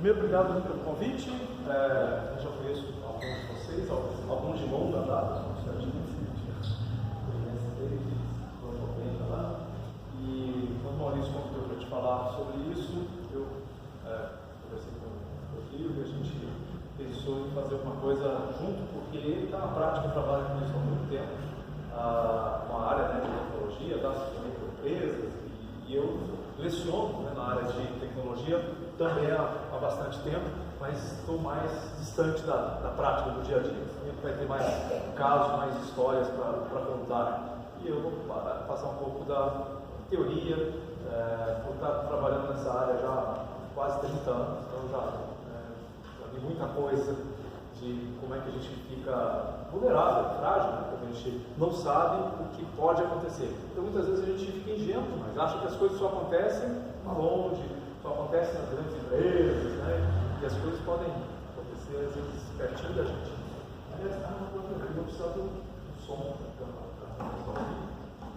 Primeiro, obrigado pelo convite. Eu já conheço alguns de vocês, alguns de longa data, e quando o Maurício convidou para te falar sobre isso, eu conversei com o Rodrigo e a gente pensou em fazer uma coisa junto, porque ele está na prática, trabalha com isso há muito tempo, uma área de tecnologia, dá assessoria para empresas, e eu leciono na área de tecnologia também há bastante tempo, mas estou mais distante da prática do dia a dia. A gente vai ter mais casos, mais histórias para contar. E eu vou passar um pouco da teoria, por estar trabalhando nessa área já há quase 30 anos, então já vi muita coisa de como é que a gente fica vulnerável, frágil, né? Porque a gente não sabe o que pode acontecer. Então muitas vezes a gente fica ingênuo, mas acha que as coisas só acontecem longe, só acontecem nas grandes empresas, né? E as coisas podem acontecer às vezes pertinho da gente. Aliás, eu não precisa do som da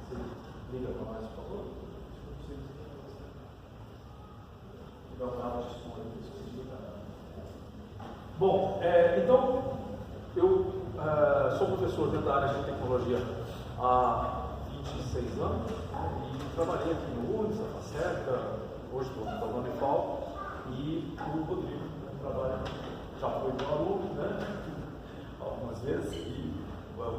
você liga para nós, por favor. Liga o canal de som aí, se você liga. Bom, então eu sou professor dentro da área de tecnologia há 26 anos, né, e trabalhei aqui no UNES, na FACECA, hoje estou na Unifal, e o Rodrigo trabalha, já foi meu aluno, né, algumas vezes, e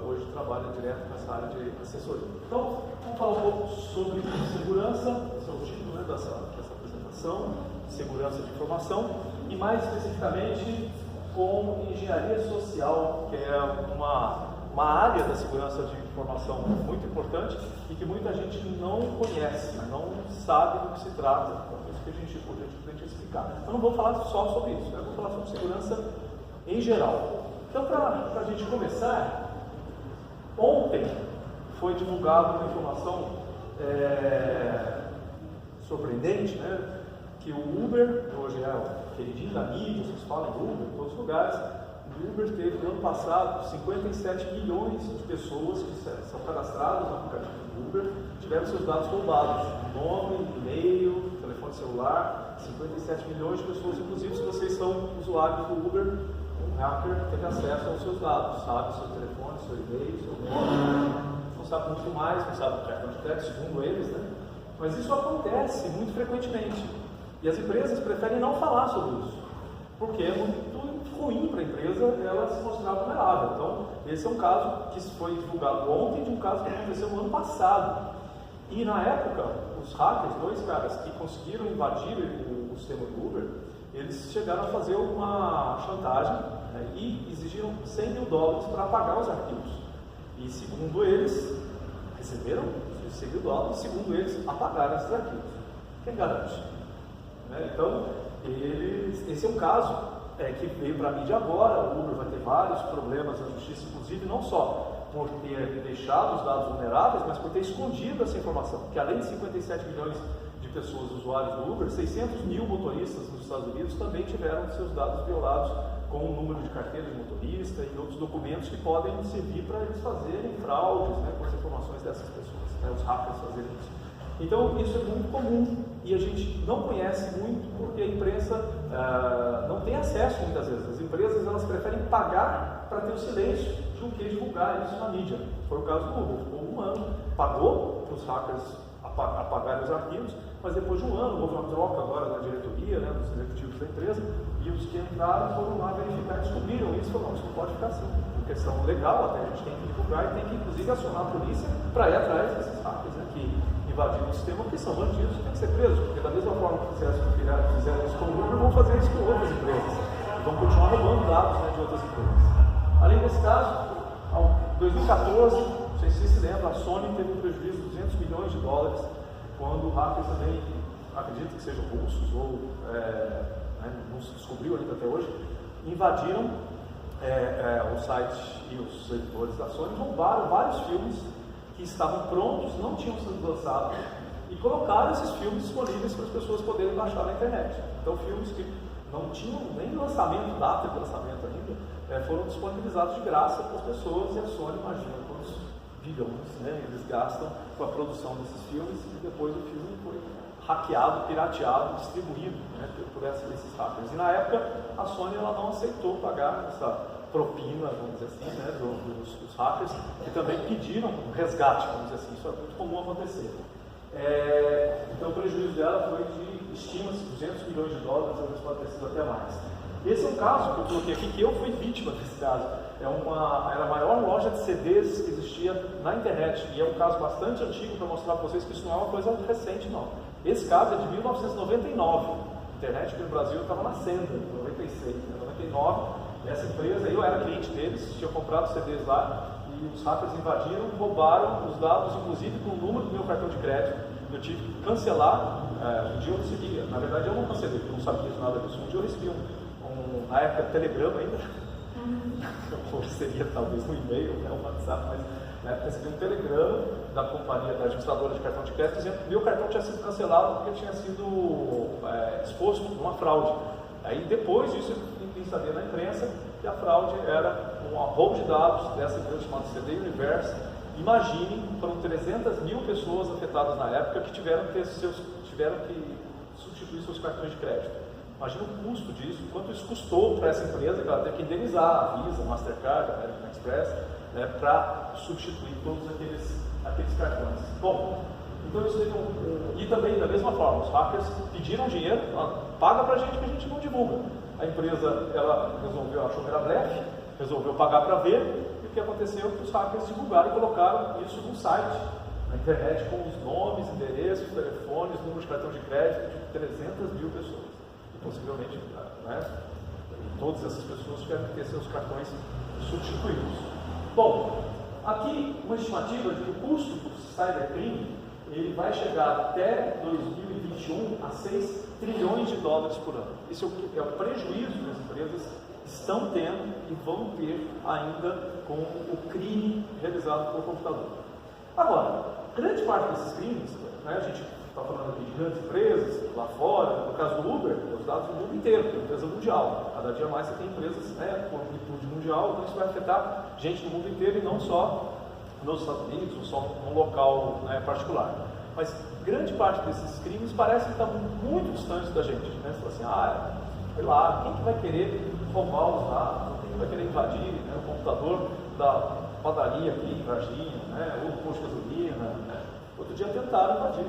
hoje trabalha direto nessa área de assessoria. Então, vamos falar um pouco sobre segurança, esse é o título, né, dessa apresentação, segurança de informação, e mais especificamente com engenharia social, que é uma área da segurança de informação muito importante e que muita gente não conhece, não sabe do que se trata. Então, é isso que a gente pretende explicar. Eu não vou falar só sobre isso, eu vou falar sobre segurança em geral. Então, para a gente começar, ontem foi divulgada uma informação surpreendente, né? Que o Uber, hoje é o queridinho da mídia, vocês falam em Uber em todos os lugares, o Uber teve no ano passado 57 milhões de pessoas que são cadastradas no aplicativo do Uber, tiveram seus dados roubados, nome, e-mail, telefone celular, 57 milhões de pessoas, inclusive se vocês são usuários do Uber, um hacker teve acesso aos seus dados, sabe seu telefone, seu e-mail, seu nome, não sabe muito mais, não sabe o cartão de crédito, segundo eles, né? Mas isso acontece muito frequentemente. E as empresas preferem não falar sobre isso, porque é muito ruim para a empresa ela se mostrar vulnerável. Então, esse é um caso que foi divulgado ontem, de um caso que aconteceu no ano passado. E na época, os hackers, dois caras que conseguiram invadir o sistema do Uber, eles chegaram a fazer uma chantagem, né, e exigiram $100 mil para apagar os arquivos. E segundo eles, receberam $100 mil, segundo eles, apagaram esses arquivos. Quem garante? Então, esse é um caso que veio para a mídia agora. O Uber vai ter vários problemas na justiça, inclusive não só por ter deixado os dados vulneráveis, mas por ter escondido essa informação, que além de 57 milhões de pessoas usuários do Uber, 600 mil motoristas nos Estados Unidos também tiveram seus dados violados com o número de carteira de motorista e outros documentos que podem servir para eles fazerem fraudes, né, com as informações dessas pessoas, né, os hackers fazerem isso. Então, isso é muito comum e a gente não conhece muito porque a imprensa não tem acesso muitas vezes. As empresas elas preferem pagar para ter o silêncio do que divulgar isso na mídia. Foi o caso do Google. Ficou um ano, pagou para os hackers apagarem os arquivos, mas depois de um ano houve uma troca agora na diretoria, né, dos executivos da empresa, e os que entraram foram lá verificar e descobriram isso. Falaram, não, isso não pode ficar assim. Por questão legal, até a gente tem que divulgar e tem que inclusive acionar a polícia para ir atrás desses hackers, né, que invadiram o sistema, porque são bandidos, tem que ser presos, porque da mesma forma que fizeram isso com o Uber, vão fazer isso com outras empresas, e vão continuar roubando dados, né, de outras empresas. Além desse caso, em 2014, não sei se vocês se lembram, a Sony teve um prejuízo de $200 milhões quando hackers também, acredito que sejam russos ou não se descobriu ainda até hoje, invadiram o site e os servidores da Sony, roubaram vários filmes que estavam prontos, não tinham sido lançados, e colocaram esses filmes disponíveis para as pessoas poderem baixar na internet. Então, filmes que não tinham nem lançamento, data de lançamento ainda, foram disponibilizados de graça para as pessoas, e a Sony, imagina quantos bilhões, né, eles gastam com a produção desses filmes, e depois o filme foi hackeado, pirateado, distribuído, né, por esses hackers. E na época a Sony ela não aceitou pagar essa propina, vamos dizer assim, né, dos hackers, que também pediram um resgate, vamos dizer assim. Isso é muito comum acontecer. Então o prejuízo dela foi de, estima-se, 200 milhões de dólares, às vezes pode ter sido até mais. Esse é um caso que eu coloquei aqui, que eu fui vítima desse caso. Era a maior loja de CDs que existia na internet, e é um caso bastante antigo para mostrar para vocês que isso não é uma coisa recente, não. Esse caso é de 1999. A internet aqui no Brasil estava nascendo, em 96, 99. Essa empresa, eu era cliente deles, tinha comprado CDs lá, e os hackers invadiram, roubaram os dados, inclusive com o número do meu cartão de crédito. Eu tive que cancelar. Um dia eu recebi, na verdade eu não cancelei, porque eu não sabia de nada disso. Um dia eu recebi na época, telegrama ainda, ou seria talvez um e-mail, né, um WhatsApp, mas na época recebi um telegrama da companhia, da administradora de cartão de crédito, dizendo que meu cartão tinha sido cancelado porque tinha sido exposto a uma fraude. Aí depois disso eu fiquei saber na imprensa que a fraude era um roubo de dados dessa empresa chamada CD Universe. Imaginem, foram 300 mil pessoas afetadas na época que tiveram que substituir seus cartões de crédito. Imagina o custo disso, quanto isso custou para essa empresa, que ela teve que indenizar a Visa, Mastercard, a American Express, né, para substituir todos aqueles cartões. Bom, então isso teve e também, da mesma forma, os hackers pediram dinheiro, paga para a gente que a gente não divulga. A empresa, ela resolveu, achou que era blefe, resolveu pagar para ver, e o que aconteceu é que os hackers divulgaram e colocaram isso no site, na internet, com os nomes, endereços, telefones, números de cartão de crédito de 300 mil pessoas. Possivelmente, né, todas essas pessoas tiveram que ter seus cartões substituídos. Bom, aqui uma estimativa de que o custo do cybercrime ele vai chegar até 2021 a 6 trilhões de dólares por ano. Esse é o prejuízo que as empresas estão tendo e vão ter ainda com o crime realizado por computador. Agora, grande parte desses crimes, né, a gente está falando aqui de grandes empresas lá fora, no caso do Uber, os dados do mundo inteiro, é uma empresa mundial. Cada dia mais você tem empresas, né, com amplitude mundial, então isso vai afetar gente do mundo inteiro e não só nos Estados Unidos ou só num local, né, particular. Mas grande parte desses crimes parecem estar muito distantes da gente. Né? Você fala assim, sei lá, quem que vai querer roubar os dados? Quem que vai querer invadir, né, o computador da padaria aqui em Varginha, né, ou do posto de gasolina? Né? Outro dia tentaram invadir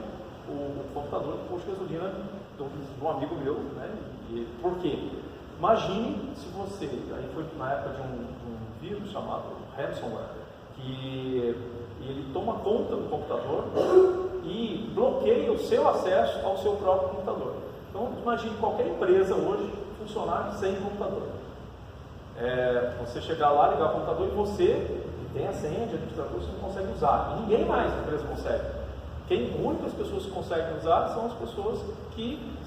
o computador do posto de gasolina de um amigo meu, né? E por quê? Imagine se você, aí foi na época de um vírus chamado ransomware, que ele toma conta do computador e bloqueia o seu acesso ao seu próprio computador. Então imagine qualquer empresa hoje funcionar sem computador. Você chegar lá, ligar o computador e você tem a senha de administrador, você não consegue usar. E ninguém mais na empresa consegue. Quem muitas pessoas conseguem usar são as pessoas que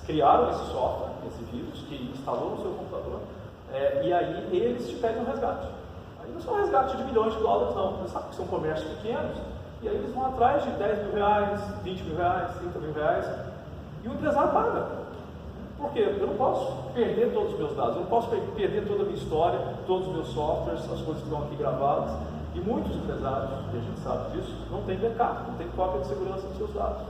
criaram esse software, esse vírus, que instalou no seu computador, e aí eles te pedem um resgate. Aí não são resgate de milhões de dólares, não. Você sabe que são comércios pequenos, e aí eles vão atrás de 10 mil reais, 20 mil reais, 30 mil reais, e o empresário paga. Por quê? Eu não posso perder todos os meus dados, eu não posso perder toda a minha história, todos os meus softwares, as coisas que estão aqui gravadas. E muitos empresários, e a gente sabe disso, não tem backup, não tem cópia de segurança dos seus dados.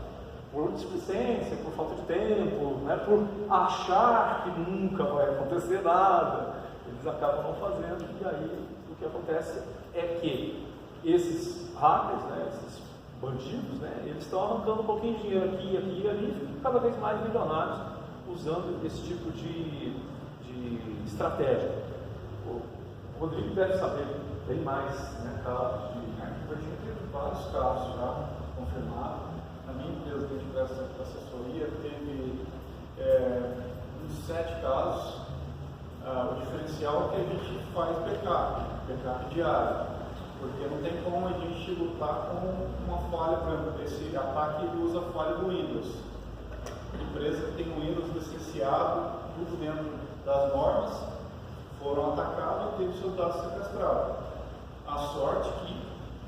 Por displicência, por falta de tempo, né, por achar que nunca vai acontecer nada, eles acabam não fazendo. E aí o que acontece é que esses hackers, né, esses bandidos, né, eles estão arrancando um pouquinho de dinheiro aqui, aqui e ali, e ficam cada vez mais milionários usando esse tipo de estratégia. O Rodrigo deve saber bem mais, né, casos de... A gente teve vários casos já confirmados. Na minha empresa que a gente presta assessoria, teve uns 7 casos. O diferencial é que a gente faz backup diário, porque não tem como a gente lutar com uma falha. Por exemplo, esse ataque ele usa a falha do Windows. A empresa que tem o Windows licenciado, tudo dentro das normas, foram atacados e teve seus dados sequestrados. A sorte que,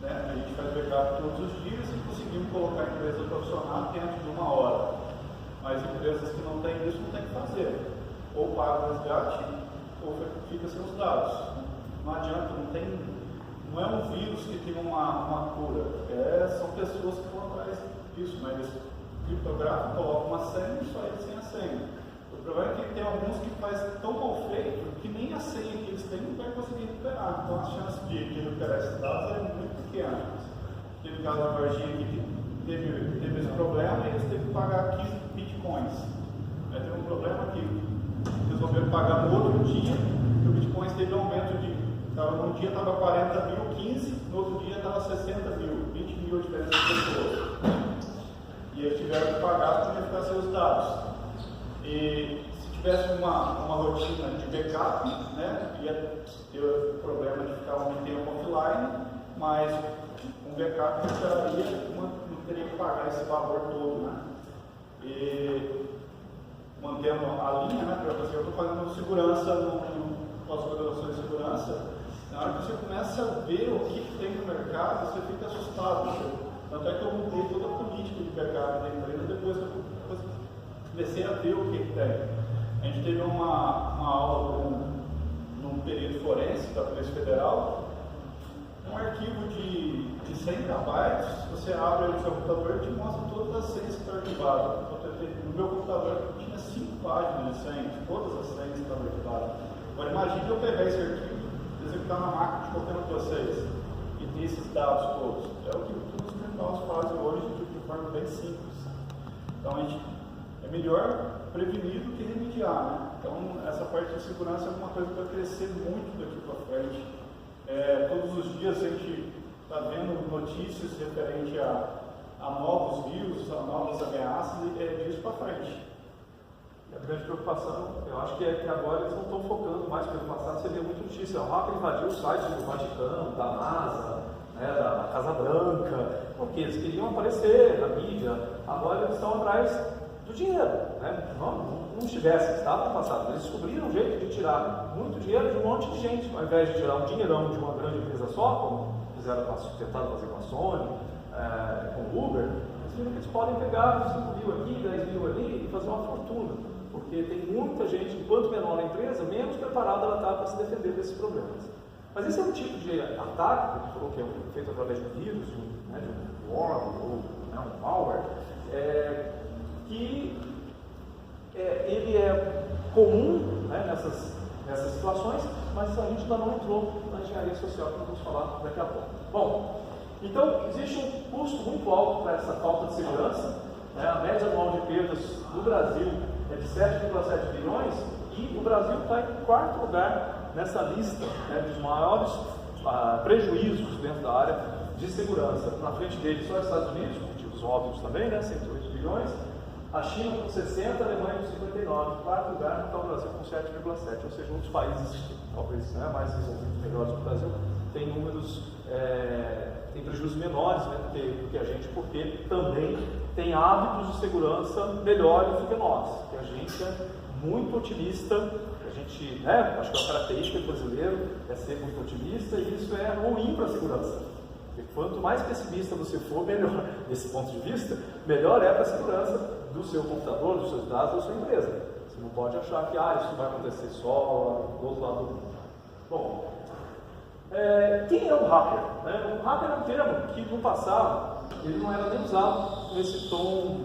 né, a gente faz backup todos os dias e conseguimos colocar a empresa profissional dentro de 1 hora. Mas empresas que não têm isso não tem que fazer. Ou paga o resgate ou fica sem os dados. Não adianta, não é um vírus que tem uma cura. São pessoas que vão atrás disso, mas criptográfico, coloca uma senha e só ele sem a senha. O problema é que tem alguns que faz tão mal feito que nem a senha que eles têm não vai conseguir recuperar. Então a chance de recuperar esses dados é muito pequena. Teve caso da Varginha que teve esse problema e eles teve que pagar 15 bitcoins. Aí teve um problema que resolveram pagar no outro dia, que o bitcoin teve um aumento de. Num dia estava 40 mil, 15, no outro dia estava 60 mil, 20 mil diferença de pessoas. E eles tiveram que pagar para verificar seus dados. E se tivesse uma rotina de backup, né, ia ter o problema de ficar um tempo offline, mas um backup recuperaria, não teria que pagar esse valor todo, né? E mantendo a linha, né, eu estou fazendo segurança no pós-graduação de segurança. Na hora que você começa a ver o que tem no mercado, você fica assustado. Tanto é que eu mudei toda a política de mercado da empresa depois que eu comecei a ver o que tem. A gente teve uma aula num período forense da Polícia Federal. Um arquivo de 100 KB, você abre ele no seu computador e te mostra todas as senhas que estão arquivadas. No meu computador tinha 5 páginas de senhas, todas as senhas que estão arquivadas. Agora imagine eu pegar esse arquivo, executar na máquina de qualquer um de vocês e ter esses dados todos. É o que todos os criminosos fazem hoje de forma bem simples. Então é melhor prevenir do que remediar, né? Então essa parte de segurança é uma coisa que vai crescer muito daqui para frente. Todos os dias a gente está vendo notícias referente a novos vírus, a novas ameaças e disso para frente. A grande preocupação, eu acho que é que agora eles não estão focando mais, porque no passado você vê muita notícia. O hacker invadiu o site do Vaticano, da NASA, né, da Casa Branca, porque eles queriam aparecer na mídia. Agora eles estão atrás do dinheiro, né? Não estivessem, estava no passado. Eles descobriram um jeito de tirar muito dinheiro de um monte de gente, ao invés de tirar um dinheirão de uma grande empresa só, como fizeram tentaram fazer com a Sony, com o Uber. Eles viram que eles podem pegar 5 mil aqui, 10 mil ali e fazer uma fortuna. Porque tem muita gente, quanto menor a empresa, menos preparada ela está para se defender desses problemas. Mas esse é um tipo de ataque, que falou que é feito através de vírus, de um worm ou um malware, que ele é comum, né, nessas situações, mas a gente ainda não entrou na engenharia social, que nós vamos falar daqui a pouco. Bom, então existe um custo muito alto para essa falta de segurança, né? A média anual de perdas no Brasil é de 7,7 bilhões e o Brasil está em 4º lugar nessa lista, né, dos maiores prejuízos dentro da área de segurança. Na frente dele só os Estados Unidos, por motivos óbvios também, né, 108 bilhões, a China com 60, a Alemanha com 59, em 4º lugar está o Brasil com 7,7, ou seja, um dos países talvez, né, mais desenvolvidos, melhores que o Brasil, tem números, tem prejuízos menores, né, do que a gente, porque também tem hábitos de segurança melhores do que nós, que a gente é muito otimista, a gente, né, acho que é uma característica do brasileiro, é ser muito otimista, e isso é ruim para a segurança. Porque quanto mais pessimista você for, melhor, desse ponto de vista, melhor é para a segurança do seu computador, dos seus dados, da sua empresa. Você não pode achar que isso vai acontecer só do outro lado do mundo. Bom, quem é um hacker? O hacker é um termo que no passado ele não era nem usado nesse tom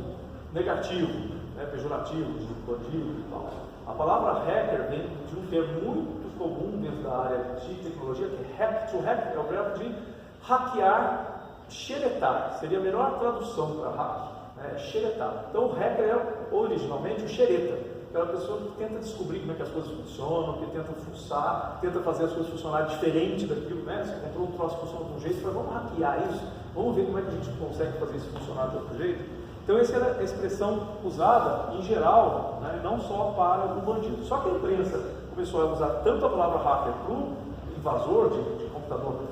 negativo, né, pejorativo, de bandido e tal. A palavra hacker vem de um termo muito comum dentro da área de tecnologia, que é hack. To hack é o verbo de hackear, xeretar. Seria a melhor tradução para hack, né, xeretar. Então o hacker é originalmente o xereta. Aquela pessoa que tenta descobrir como é que as coisas funcionam, que tenta fuçar, tenta fazer as coisas funcionarem diferente daquilo, né? Você encontrou um troço que funciona de um jeito, fala, vamos hackear isso, vamos ver como é que a gente consegue fazer isso funcionar de outro jeito. Então essa era a expressão usada em geral, né? Não só para o bandido. Só que a imprensa começou a usar tanto a palavra hacker para o invasor de computador,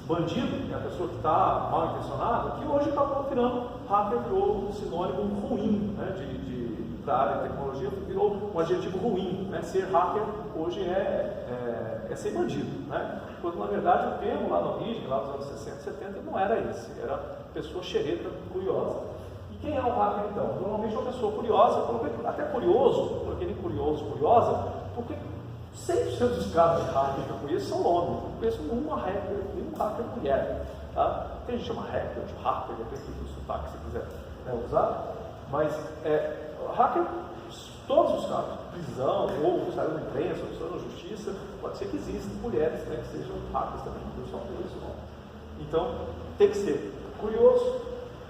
bandido, que é a pessoa que está mal intencionada, que hoje acabou virando, hacker virou um sinônimo ruim, né? Da área de tecnologia, virou um adjetivo ruim, né? Ser hacker hoje é ser bandido, né? Quando na verdade o termo lá na origem, lá nos anos 60 e 70, não era esse, era pessoa xereta, curiosa. E quem é o hacker então? Normalmente é uma pessoa curiosa, até curioso, porque nem curioso, curiosa, porque 100% dos casos de hacker que eu conheço são homens, eu não conheço nenhum hacker mulher, tá? Tem gente que chama hacker, de hacker, depende do sotaque que você quiser usar. Mas hacker, todos os casos, prisão, ou saiu na imprensa, ou saiu na justiça, pode ser que existam mulheres, né, que sejam hackers também, não só por isso, não. Então, tem que ser curioso,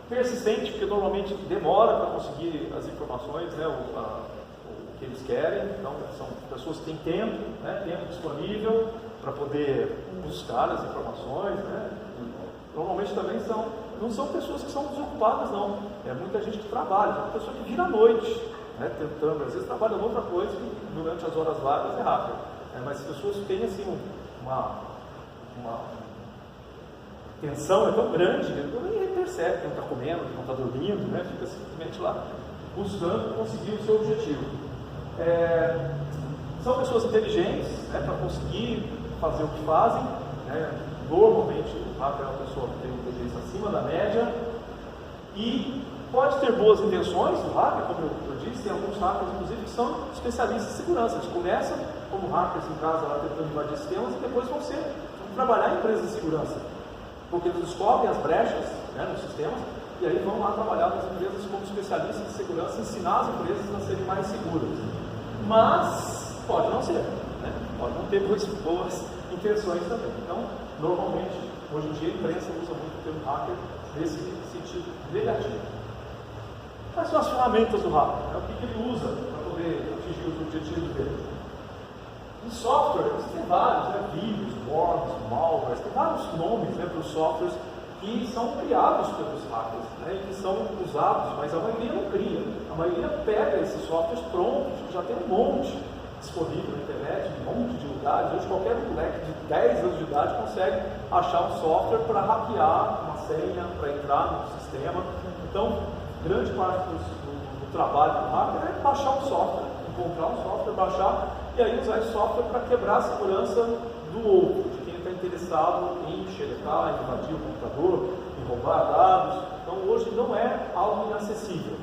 persistente, porque normalmente demora para conseguir as informações, né, o que eles querem. Então, são pessoas que têm tempo, né, tempo disponível para poder buscar as informações, né. Normalmente também não são pessoas que são desocupadas, não. É muita gente que trabalha, é uma pessoa que vira à noite, né, tentando, às vezes trabalha em outra coisa e durante as horas vagas é hacker. Mas as pessoas têm assim uma tensão é tão grande que ele nem percebe que não está comendo, que não está dormindo, né? Fica simplesmente lá buscando conseguir o seu objetivo. São pessoas inteligentes, né, para conseguir fazer o que fazem, né? Normalmente o hacker é uma pessoa que tem uma inteligência acima da média e pode ter boas intenções. O hacker, como eu disse, tem alguns hackers inclusive que são especialistas em segurança. Eles começam como hackers em casa lá tentando invadir sistemas e depois vão trabalhar em empresas de segurança, porque eles descobrem as brechas, né, nos sistemas e aí vão lá trabalhar nas empresas como especialistas de segurança, ensinar as empresas a serem mais seguras. Mas pode não ser, né? Pode não ter boas intenções também. Então, normalmente, hoje em dia a imprensa usa muito o termo hacker nesse sentido negativo. Quais são as ferramentas do hacker? O que ele usa para poder atingir os objetivos dele? Em software, existem vários, né? Vírus, worms, malwares, tem vários nomes, né, para os softwares que são criados pelos hackers, né, e que são usados, mas a maioria não cria. A maioria pega esses softwares prontos, que já tem um monte disponível na internet, um monte de lugares. Hoje qualquer moleque de 10 anos de idade consegue achar um software para hackear uma senha, para entrar no sistema. Então, grande parte do trabalho do hacker é baixar um software, encontrar um software, baixar e aí usar esse software para quebrar a segurança do outro, de quem está interessado em xeretar, em invadir o computador, em roubar dados. Então hoje não é algo inacessível.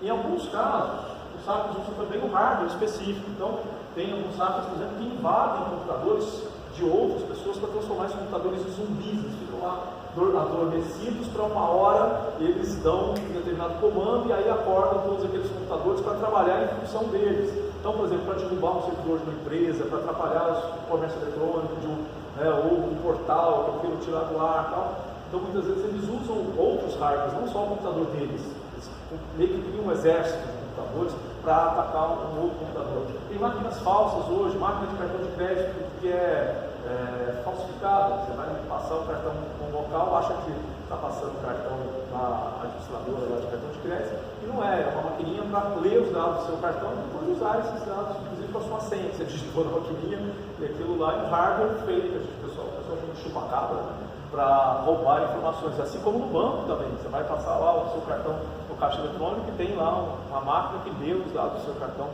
Em alguns casos, os hackers usam também um hardware específico. Então tem alguns hackers, por exemplo, que invadem computadores de outras pessoas para transformar esses computadores em zumbis. Eles ficam lá adormecidos, para uma hora eles dão um determinado comando e aí acordam todos aqueles computadores para trabalhar em função deles. Então, por exemplo, para derrubar um servidor de uma empresa, para atrapalhar o comércio eletrônico ou um portal, para aquilo tirar do ar e tal. Então, muitas vezes eles usam outros hackers, não só o computador deles. Eles meio que criam um exército de computadores para atacar um outro computador. Tem máquinas falsas hoje, máquina de cartão de crédito que é falsificada. Você vai passar o cartão no local, acha que está passando o cartão na administradora lá de cartão de crédito, e não é uma maquininha para ler os dados do seu cartão e depois usar esses dados, inclusive com a sua senha. Você digitou na maquininha e aquilo lá é um hardware feito, o pessoal chama de chupa-cabra, para roubar informações, assim como no banco também. Você vai passar lá o seu cartão no caixa eletrônico e tem lá uma máquina que lê os dados do seu cartão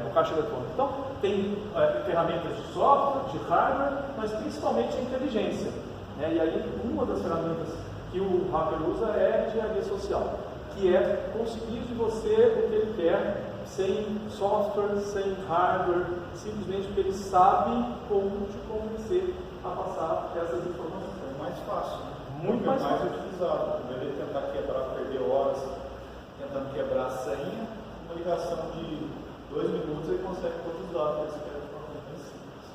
no caixa eletrônico. Então, tem ferramentas de software, de hardware, mas principalmente a inteligência. E aí, uma das ferramentas que o hacker usa é a engenharia social, que é conseguir de você o que ele quer, sem software, sem hardware, simplesmente porque ele sabe como te convencer a passar essas informações. É mais fácil, muito mais fácil utilizado. Em vez de tentar quebrar, perder horas tentando quebrar a senha, uma ligação de 2 minutos ele consegue todos os dados que ele quer de forma bem simples.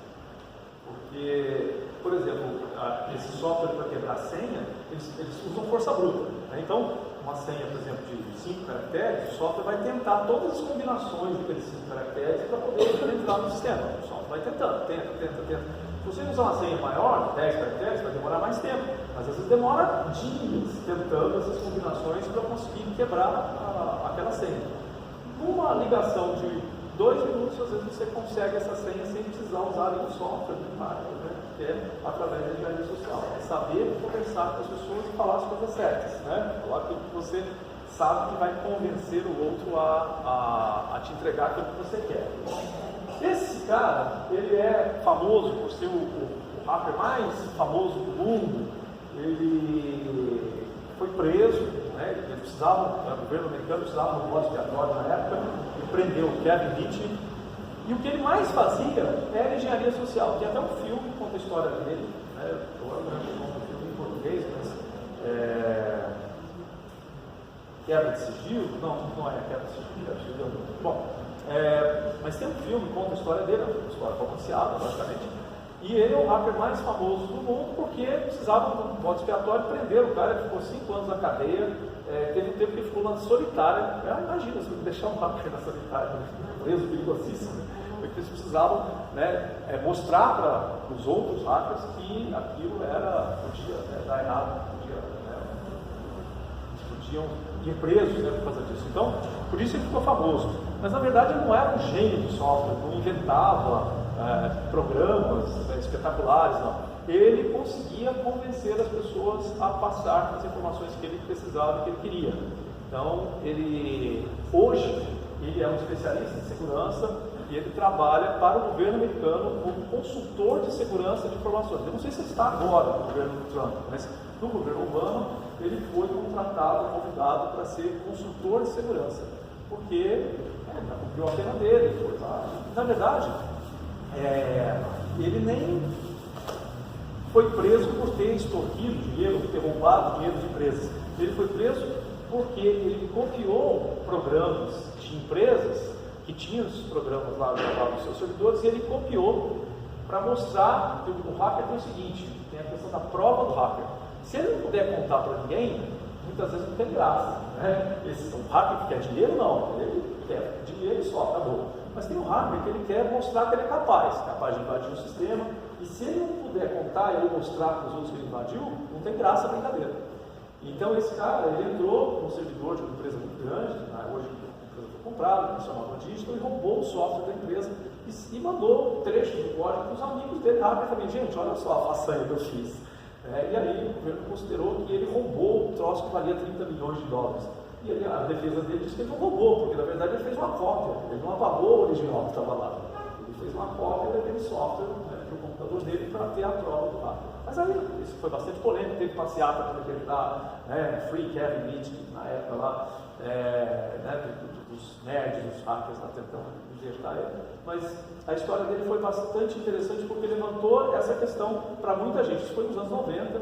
Porque, por exemplo, esse software para quebrar a senha, eles usam força bruta. Então, uma senha, por exemplo, de 5 caracteres, o software vai tentar todas as combinações daqueles 5 caracteres para poder entrar no sistema. O software vai tentando, tenta. Se você usar uma senha maior, 10 caracteres, vai demorar mais tempo, mas às vezes demora dias tentando essas combinações para conseguir quebrar aquela senha. Uma ligação de 2 minutos, às vezes você consegue essa senha sem precisar usar nenhum software, né? Que é através da engenharia social. É saber conversar com as pessoas e falar as coisas certas, né? Falar aquilo que você sabe que vai convencer o outro a te entregar aquilo que você quer. Esse cara, ele é famoso por ser o hacker mais famoso do mundo. Ele foi preso, né? Ele precisava, o governo americano precisava de um bode expiatório na época, ele prendeu o Kevin Mitnick. E o que ele mais fazia era engenharia social. Tem até um filme que conta a história dele, né? Eu não lembro o nome do filme em português, mas quebra de sigilo, não é quebra de sigilo, bom, mas tem um filme que conta a história dele, uma história romanceada, basicamente, e ele é o hacker mais famoso do mundo porque precisava de um bode expiatório prender o cara. Ele ficou 5 anos na cadeia, teve um tempo que ele ficou na solitária. Imagina se deixar um hacker na solitária, preso, perigosíssimo, porque eles precisavam, né, mostrar para os outros hackers que aquilo podia dar errado, podiam ir presos, né, por causa disso. Então, por isso ele ficou famoso. Mas na verdade ele não era um gênio de software, não inventava programas espetaculares, não. Ele conseguia convencer as pessoas a passar as informações que ele precisava e que ele queria. Então, hoje, ele é um especialista em segurança e ele trabalha para o governo americano como consultor de segurança de informações. Eu não sei se ele está agora no governo Trump, mas no governo Obama ele foi contratado, convidado para ser consultor de segurança, porque cumpriu a pena dele. Foi lá. Na verdade, ele nem foi preso por ter extorquido dinheiro, por ter roubado dinheiro de empresas. Ele foi preso porque ele copiou programas de empresas que tinham os programas lá nos seus servidores, e ele copiou para mostrar que o hacker tem o seguinte: tem a questão da prova do hacker. Se ele não puder contar para ninguém, muitas vezes não tem graça, né? O hacker que quer dinheiro, não, ele quer dinheiro e só, acabou. Mas tem um hacker que ele quer mostrar que ele é capaz de invadir o sistema, e se ele não puder contar e mostrar para os outros que ele invadiu, não tem graça a brincadeira. Então esse cara, ele entrou no servidor de uma empresa muito grande, hoje a empresa foi comprada, que se chamava Digital, e roubou o software da empresa e mandou trechos do código para os amigos dele hacker também. Gente, olha só a façanha que eu fiz. E aí o governo considerou que ele roubou um troço que valia 30 milhões de dólares. E aí, a defesa dele disse que ele não roubou, porque na verdade ele fez uma cópia, ele não apagou o original que estava lá. Ele fez uma cópia daquele software, para o computador dele para ter a prova do hacker. Mas aí isso foi bastante polêmico, teve passeata para decretar Free Kevin Mitnick na época lá, dos nerds, dos hackers lá tentando injetar ele. Mas a história dele foi bastante interessante porque levantou essa questão para muita gente. Isso foi nos anos 90,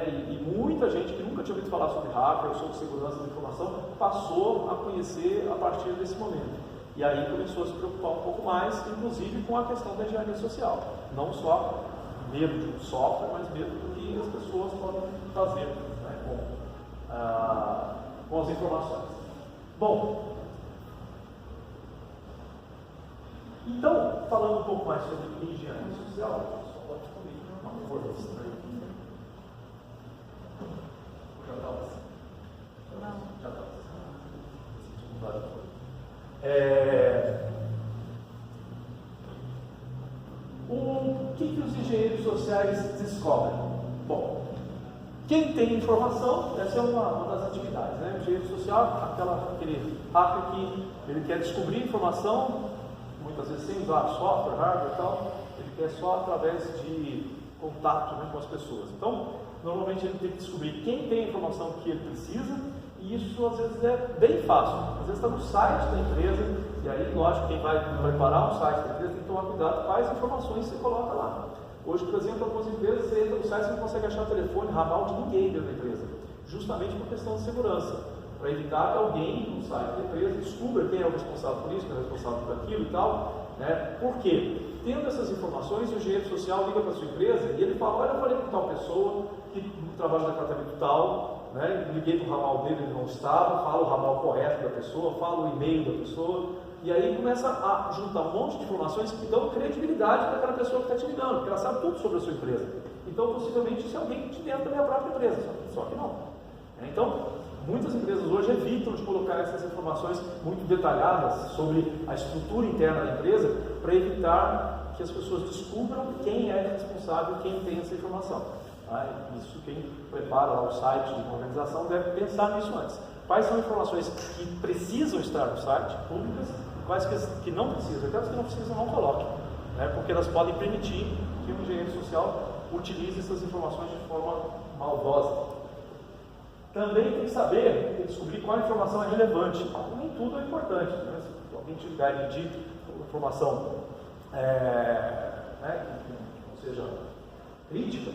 e muita gente que nunca tinha ouvido falar sobre hacker, sobre segurança da informação, passou a conhecer a partir desse momento. E aí começou a se preocupar um pouco mais, inclusive com a questão da engenharia social. Não só medo de um software, mas medo do que as pessoas podem fazer com as informações. Bom, então, falando um pouco mais sobre engenharia social, só pode comigo, por favor. Já estava assim? Não. Já estava assim. O que os engenheiros sociais descobrem? Bom, quem tem informação, essa é uma das atividades, né? O engenheiro social, aquele hacker que ele quer descobrir informação, muitas vezes sem usar software, hardware e tal, ele quer só através de contato, com as pessoas. Então, normalmente ele tem que descobrir quem tem a informação que ele precisa, e isso às vezes é bem fácil. Às vezes está no site da empresa, e aí, lógico, quem vai preparar um site da empresa tem que tomar cuidado quais informações você coloca lá. Hoje, por exemplo, algumas empresas, você entra no site e você não consegue achar telefone, ramal de ninguém dentro da empresa, justamente por questão de segurança, para evitar que alguém no site da empresa descubra quem é o responsável por isso, quem é o responsável por aquilo e tal. Por quê? Tendo essas informações, o engenheiro social liga para a sua empresa e ele fala: olha, eu falei com tal pessoa que trabalha no departamento tal, liguei para o ramal dele, ele não estava, fala o ramal correto da pessoa, fala o e-mail da pessoa, e aí começa a juntar um monte de informações que dão credibilidade para aquela pessoa que está te ligando, porque ela sabe tudo sobre a sua empresa. Então, possivelmente, isso é alguém de dentro da minha própria empresa, só que não. Então, muitas empresas hoje evitam de colocar essas informações muito detalhadas sobre a estrutura interna da empresa para evitar que as pessoas descubram quem é responsável, quem tem essa informação. Isso, quem prepara lá o site de uma organização deve pensar nisso antes. Quais são informações que precisam estar no site, públicas, e quais que não precisam. Aquelas que não precisam, não coloquem, porque elas podem permitir que o engenheiro social utilize essas informações de forma maldosa. Também tem que saber, tem que descobrir qual informação é relevante. Nem tudo é importante. Se alguém tiver e pedir informação que não seja crítica,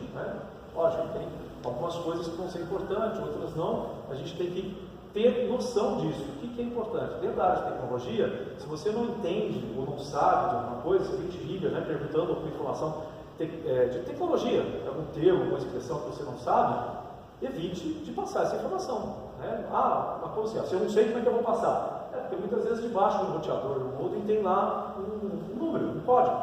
lógico, tem algumas coisas que vão ser importantes, outras não. A gente tem que ter noção disso. O que é importante? Dentro da área de tecnologia, se você não entende ou não sabe de alguma coisa, se alguém te liga, né, perguntando alguma informação de tecnologia, algum termo, alguma expressão que você não sabe, evite de passar essa informação. Né? Mas como assim? Se eu não sei, como é que eu vou passar? Porque muitas vezes debaixo do roteador do modem tem lá um número, um código.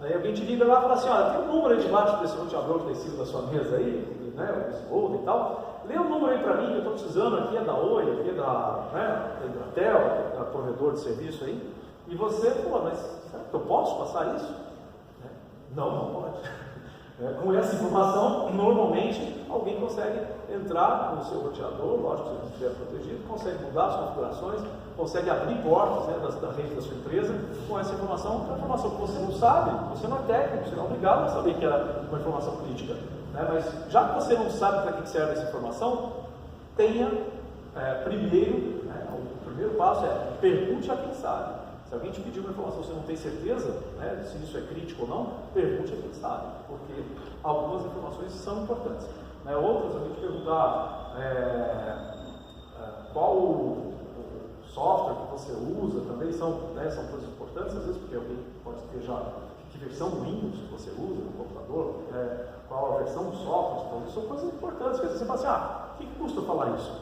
Aí alguém te liga lá e fala assim, olha, tem um número aí debaixo desse roteador que tem sido da sua mesa aí, né, desse modem e tal, lê o número aí para mim, que eu estou precisando, aqui é da Oi, aqui é da Embratel, é provedor de serviço aí, e você, mas será que eu posso passar isso? Não pode. Com essa informação, normalmente, alguém consegue entrar no seu roteador, lógico, se ele estiver protegido, consegue mudar as configurações, consegue abrir portas, né, da rede da sua empresa com essa informação, que é uma informação que você não sabe, você não é técnico, você não é obrigado a saber que era uma informação crítica. Né? Mas já que você não sabe para que serve essa informação, tenha primeiro, o primeiro passo é pergunte a quem sabe. Se alguém te pedir uma informação, você não tem certeza, né, se isso é crítico ou não, pergunte a quem sabe, porque algumas informações são importantes. Né? Outras, a gente perguntar qual o software que você usa, também são coisas importantes, às vezes, porque alguém pode ter já que versão do Windows que você usa no computador, qual a versão do software, então, são coisas importantes, porque às vezes você fala assim, o que custa falar isso?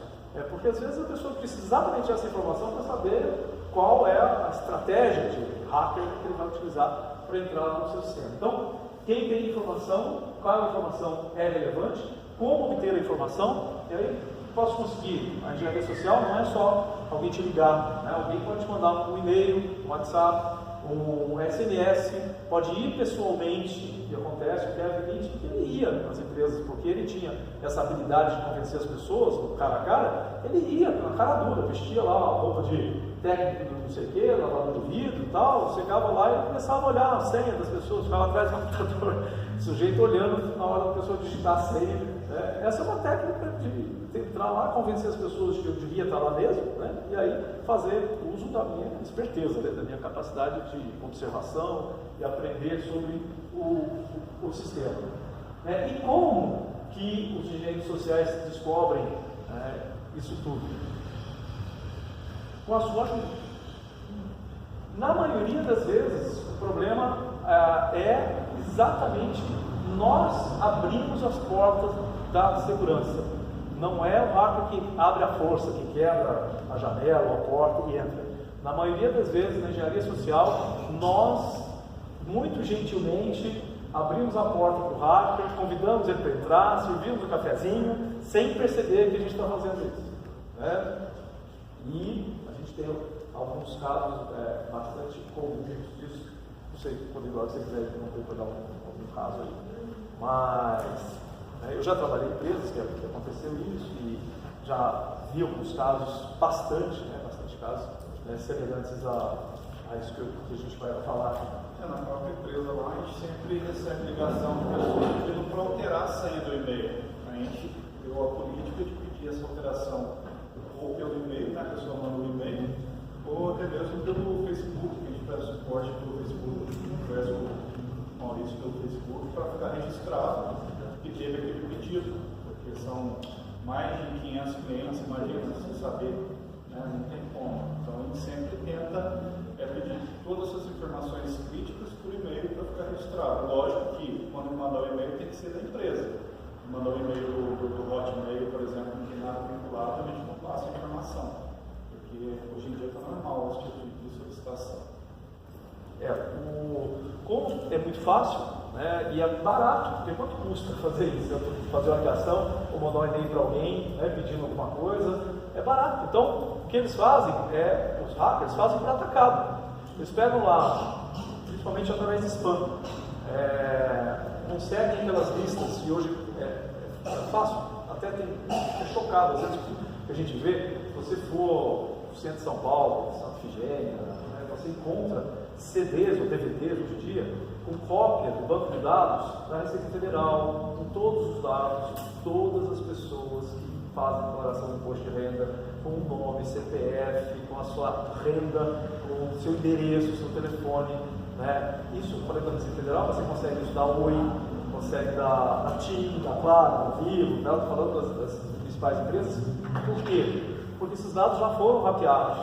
Porque às vezes a pessoa precisa exatamente dessa informação para saber qual é a estratégia de hacker que ele vai utilizar para entrar no seu sistema. Então, quem tem informação, qual informação é relevante, como obter a informação, e aí posso conseguir. A engenharia social não é só alguém te ligar, né? Alguém pode te mandar um e-mail, um WhatsApp, um SMS, pode ir pessoalmente, e acontece, o Kevin que ele ia nas empresas, porque ele tinha essa habilidade de convencer as pessoas, cara a cara, ele ia na cara dura, vestia lá a roupa de técnico do não sei o que, lavador de vidro e tal, chegava lá e começava a olhar a senha das pessoas, ficava atrás do computador, o sujeito olhando na hora da pessoa digitar a senha. Né? Essa é uma técnica de entrar lá, convencer as pessoas de que eu devia estar lá mesmo, né? E aí fazer uso da minha esperteza, né? Da minha capacidade de observação e aprender sobre o sistema. E como que os engenheiros sociais descobrem isso tudo? Com a sua ajuda. Na maioria das vezes, o problema é exatamente nós abrimos as portas da segurança. Não é o hacker que abre a força, que quebra a janela, a porta e entra. Na maioria das vezes, na engenharia social, nós, muito gentilmente, abrimos a porta para o hacker, convidamos ele para entrar, servimos um cafezinho, sem perceber que a gente está fazendo isso. Né? E a gente tem alguns casos bastante comuns disso. Não sei, Rodrigo, se você quiser interromper para dar algum caso aí. Mas eu já trabalhei em empresas que aconteceu isso e já vi alguns casos, bastante casos, semelhantes a isso que a gente vai falar. Na própria empresa lá, a gente sempre recebe ligação de pessoas pedindo para alterar a senha do e-mail. A gente deu a política de pedir essa alteração ou pelo e-mail, né, a pessoa manda um e-mail, ou até mesmo pelo Facebook, que a gente pede suporte pelo Facebook, conversa com o Maurício pelo Facebook, para ficar registrado que teve aquele pedido, porque são mais de 500 clientes, imagina, sem saber, né, não tem como. Então a gente sempre tenta pedir todas essas informações críticas por e-mail para ficar registrado. Lógico que quando mandar o e-mail tem que ser da empresa. Mandar o e-mail do Hotmail, por exemplo, não tem nada vinculado, a gente não passa a informação, porque hoje em dia está normal esse tipo de solicitação. Como é muito fácil, né, e é barato, porque quanto custa fazer isso? Fazer uma ligação ou mandar um e-mail para alguém, né, pedindo alguma coisa, é barato. Então, o que eles fazem os hackers fazem para atacado. Eles pegam lá, principalmente através de spam, conseguem aquelas listas, e hoje é fácil, até é chocado, às vezes que a gente vê, se você for no centro de São Paulo, Santa Efigênia, né, você encontra CDs ou DVDs hoje em dia, com cópia do banco de dados da Receita Federal, com todos os dados de todas as pessoas que fazem declaração de imposto de renda, com o nome, CPF, com a sua renda, com o seu endereço, o seu telefone. Né? Isso, falei da Receita Federal, você consegue isso da Oi, consegue da TIM, da Claro, da Vivo, né? Estou falando das principais empresas. Por quê? porque esses dados já foram hackeados,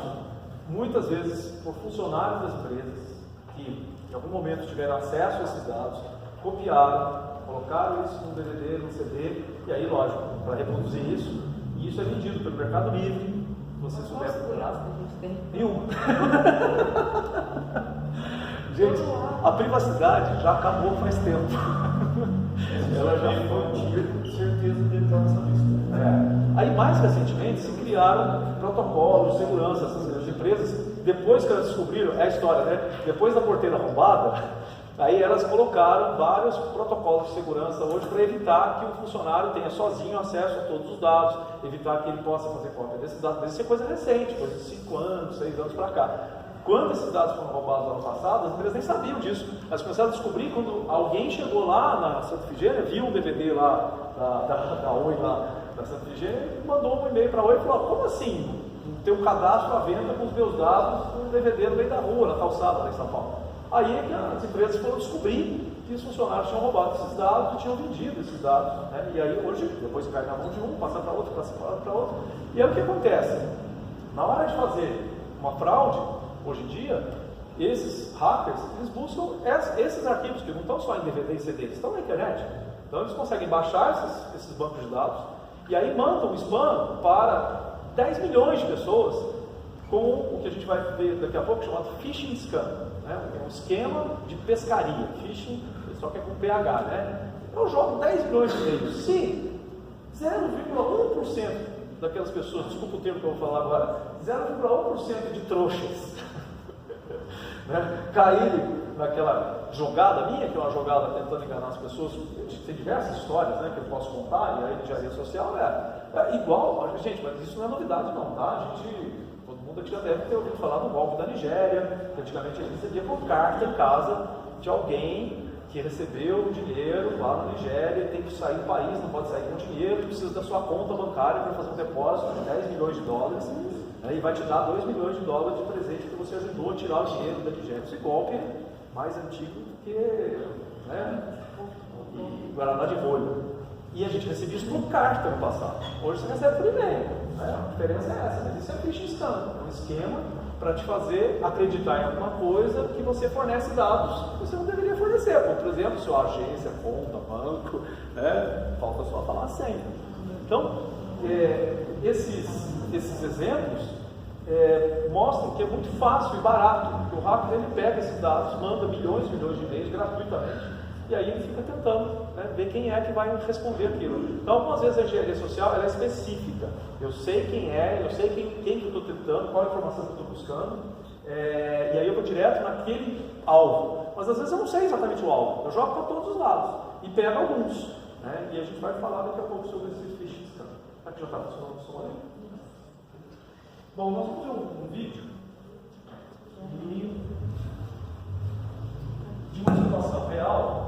muitas vezes por funcionários das empresas, que em algum momento tiveram acesso a esses dados, copiaram, colocaram isso num DVD, num CD, e aí, lógico, para reproduzir isso, e isso é vendido pelo Mercado Livre, você souber. Nenhuma. Gente, a privacidade já acabou faz tempo. Ela já foi, certeza dele está nessa lista. Aí, mais recentemente, se criaram protocolos de segurança. As empresas, depois que elas descobriram, é a história, né? Depois da porteira arrombada, aí elas colocaram vários protocolos de segurança hoje para evitar que o funcionário tenha sozinho acesso a todos os dados, evitar que ele possa fazer cópia desses dados. Isso é coisa recente, coisa de 5 anos, 6 anos para cá. Quando esses dados foram roubados no ano passado, as empresas nem sabiam disso. Elas começaram a descobrir quando alguém chegou lá na Santa Efigênia, viu um DVD lá da Oi, lá da Santa Efigênia, e mandou um e-mail para a Oi e falou: como assim? Tem um cadastro à venda com os meus dados no DVD no meio da rua, na calçada lá em São Paulo. Aí é que as empresas foram descobrir que os funcionários tinham roubado esses dados e tinham vendido esses dados. Né? E aí hoje, depois cai na mão de um, passa para outro, passa para outro. E aí o que acontece? Na hora de fazer uma fraude, hoje em dia, esses hackers, eles buscam esses arquivos, que não estão só em DVD e CD, eles estão na internet. Então eles conseguem baixar esses bancos de dados e aí mandam o spam para 10 milhões de pessoas com o que a gente vai ver daqui a pouco, chamado phishing scam. Né? É um esquema de pescaria. Phishing, só que é com PH, né? Eu jogo 10 milhões de e-mails. Se 0,1% daquelas pessoas, desculpa o termo que eu vou falar agora, 0,1% de trouxas né, caírem naquela jogada minha, que é uma jogada tentando enganar as pessoas, tem diversas histórias, né, que eu posso contar, e aí de engenharia social é igual, gente, mas isso não é novidade não, tá? Todo mundo aqui já deve ter ouvido falar do golpe da Nigéria, que antigamente a gente recebia por carta em casa de alguém que recebeu dinheiro lá na Nigéria, tem que sair do país, não pode sair com dinheiro, precisa da sua conta bancária para fazer um depósito de 10 milhões de dólares, né, e vai te dar 2 milhões de dólares de presente que você ajudou a tirar o dinheiro da Nigéria. Esse golpe é mais antigo do que Guaraná de molho. E a gente recebia isso por carta no passado. Hoje você recebe por e-mail. Né? A diferença é essa, mas isso é phishing scam, é um esquema para te fazer acreditar em alguma coisa que você fornece dados que você não deveria fornecer. Por exemplo, sua agência, conta, banco, né? Falta só falar a senha. Então, esses exemplos mostram que é muito fácil e barato, que o hacker ele pega esses dados, manda milhões e milhões de e-mails gratuitamente, e aí ele fica tentando ver quem é que vai responder aquilo. Então, algumas vezes a engenharia social ela é específica. Eu sei quem é, eu sei quem que eu estou tentando, qual a informação que eu estou buscando, e aí eu vou direto naquele alvo. Mas às vezes eu não sei exatamente o alvo, eu jogo para todos os lados e pego alguns. Né? E a gente vai falar daqui a pouco sobre esses phishing scam. Aqui já está funcionando o som aí. Bom, nós vamos ver um vídeo de uma situação real.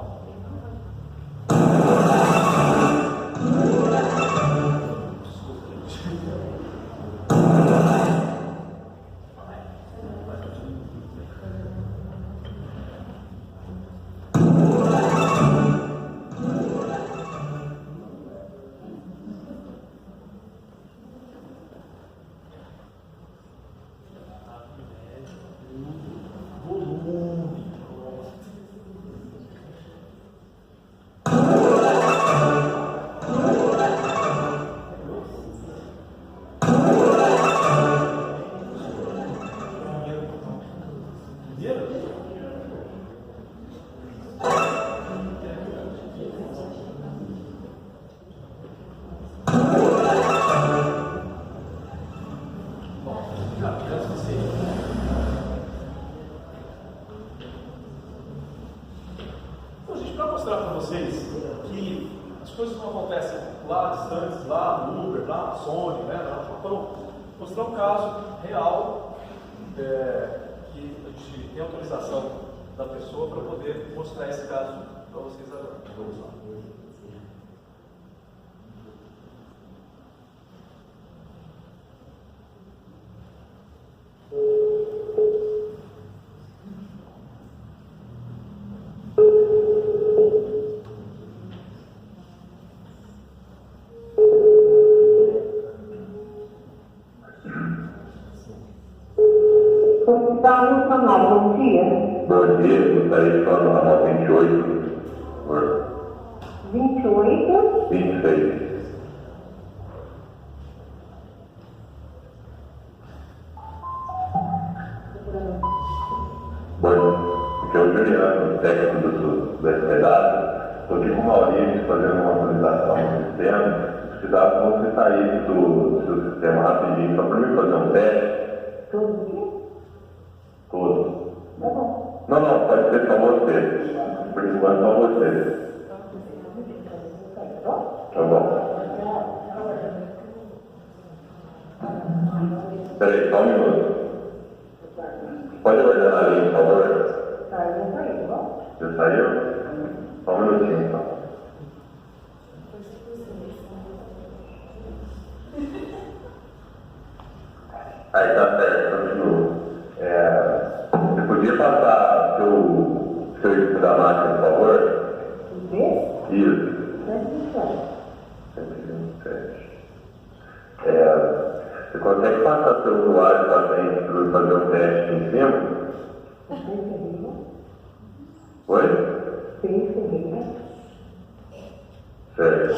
Mostrar esse caso para vocês agora. Vamos lá. Bom dia, gostaria de falar do ramal 28, por favor. 28? 26. Bom, aqui é o Juliano, técnico do SPW. Estou aqui com o Maurício fazendo uma atualização do sistema. Precisava que você saísse do seu sistema rapidinho, só para mim fazer um teste. Todo dia? Todo. Tá bom. Não, pode ser só você. Por enquanto, só você. Tá bom. Peraí, só um minuto. Pode ordenar ali, por favor? Saiu, tá bom? Já saiu? Só um minutinho, então. Aí tá certo, continuo. Você podia passar seu disco da máquina, por favor? Vê? Isso. 127. Você consegue passar seu usuário para frente para eu fazer um teste em cima? Oi? Certo.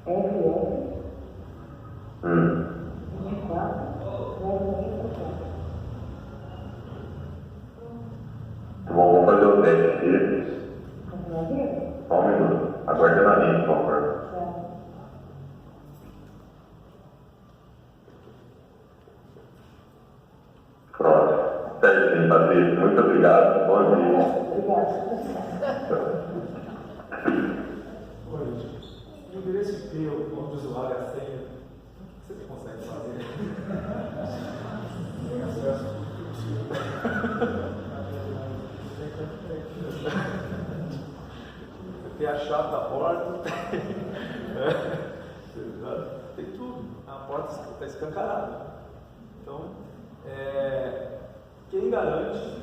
FS 24 Tá bom, vamos fazer o teste aqui. Só um minuto. Aguarde na linha, por favor. Pronto. Certinho, Patrícia. Muito obrigado. Bom dia. Oi, gente. O endereço IP, o nome do usuário, a senha, você que consegue fazer? Tem acesso a tudo possível. Tem a chave da porta, tem tudo. A porta está escancarada. Então, quem garante,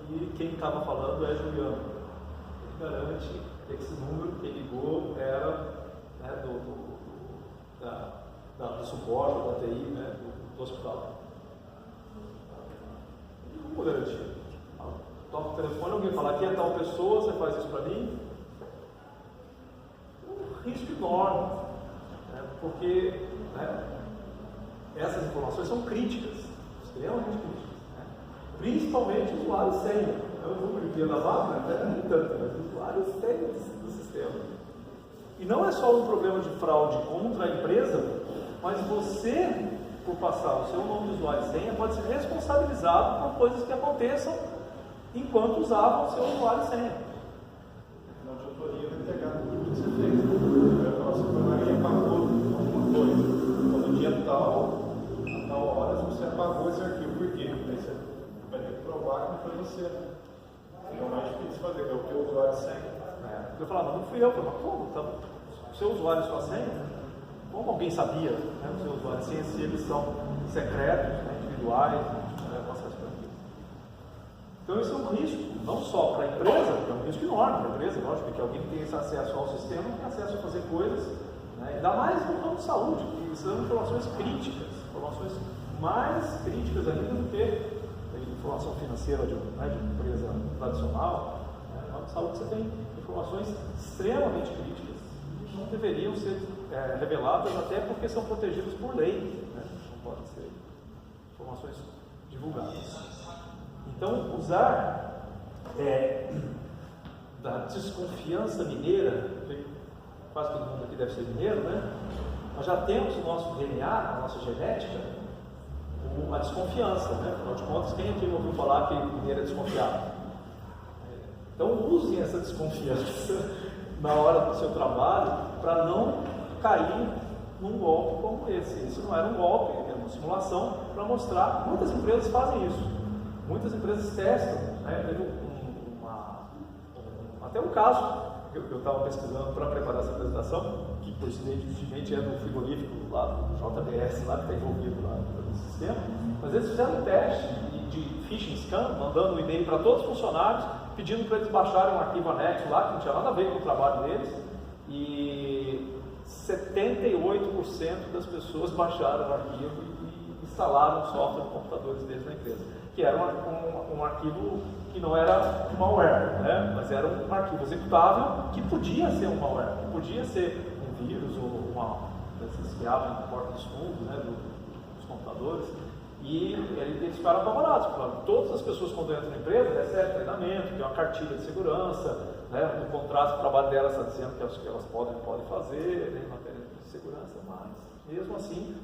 e quem estava falando é Juliano, quem garante que esse número que ligou era, né, do suporte, da TI, né, do hospital. Como garantir? Toca o telefone, alguém fala, aqui é tal pessoa, você faz isso para mim? Um risco enorme, né? Porque, né, essas informações são críticas, extremamente críticas, né? Principalmente o usuário e senha. É o número de da máquina, nem tanto, mas o usuário e senha do sistema. E não é só um problema de fraude contra a empresa, mas você, por passar o seu nome de usuário e senha, pode ser responsabilizado por coisas que aconteçam enquanto usavam o seu usuário e senha. Não te autoria vai pegar tudo que você fez. Vai falar, você foi lá e apagou alguma coisa. Então, no dia tal, a tal hora, você apagou esse arquivo. Por quê? Aí você vai ter que provar que não foi você. Então, é mais difícil fazer, que é o que o usuário segue. Eu falava, não fui eu. Eu falava, como? Então, o seu usuário e sua senha? Como alguém sabia, né, o seu usuário e senha, se eles são secretos, né, individuais, né, com acesso para aquilo. Então, isso é um risco, não só para a empresa, é um risco enorme para a empresa, lógico, que alguém que tem esse acesso ao sistema tem acesso a fazer coisas, né, ainda mais no ramo de saúde, que são informações críticas, informações mais críticas ainda do que informação financeira de uma empresa tradicional. No ramo de saúde você tem informações extremamente críticas que não deveriam ser reveladas, até porque são protegidas por lei, né? Não podem ser informações divulgadas. Então, usar da desconfiança mineira, quase todo mundo aqui deve ser mineiro, né? Nós já temos no nosso DNA, na nossa genética, a desconfiança, né? Afinal de contas, quem aqui não ouviu falar que mineiro é desconfiado? Então, usem essa desconfiança na hora do seu trabalho para não cair num golpe como esse. Esse não era um golpe, era uma simulação para mostrar. Muitas empresas fazem isso. Muitas empresas testam, né? Teve até um caso que eu estava pesquisando para preparar essa apresentação, que coincidentemente é do frigorífico lá do JBS, lá que está envolvido lá no sistema, mas eles fizeram um teste de phishing scam, mandando um e-mail para todos os funcionários, pedindo para eles baixarem um arquivo anexo lá, que não tinha nada a ver com o trabalho deles, e 78% das pessoas baixaram o arquivo e instalaram o software nos computadores deles na empresa. que era um arquivo que não era um malware, né? Mas era um arquivo executável que podia ser um malware, que podia ser um vírus ou desses que abrem a porta dos fundos, né, dos computadores. E eles ficaram apavorados, porque todas as pessoas quando entram na empresa recebem treinamento, tem uma cartilha de segurança, né, no contrato de trabalho delas está dizendo que elas podem fazer, né, em matéria de segurança, mas mesmo assim,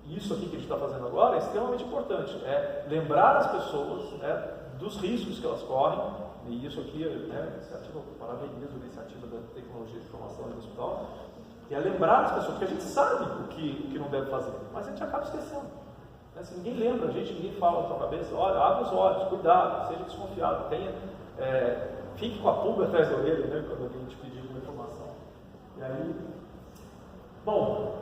isso aqui que a gente está fazendo agora é extremamente importante, é lembrar as pessoas, né, dos riscos que elas correm, e isso aqui, né, iniciativa, parabenizo a iniciativa da tecnologia de informação no hospital, e é lembrar as pessoas, porque a gente sabe o que não deve fazer, mas a gente acaba esquecendo. Se ninguém lembra, ninguém fala na sua cabeça, olha, abre os olhos, cuidado, seja desconfiado, fique com a pulga atrás da orelha, né, quando alguém te pedir uma informação. E aí, bom,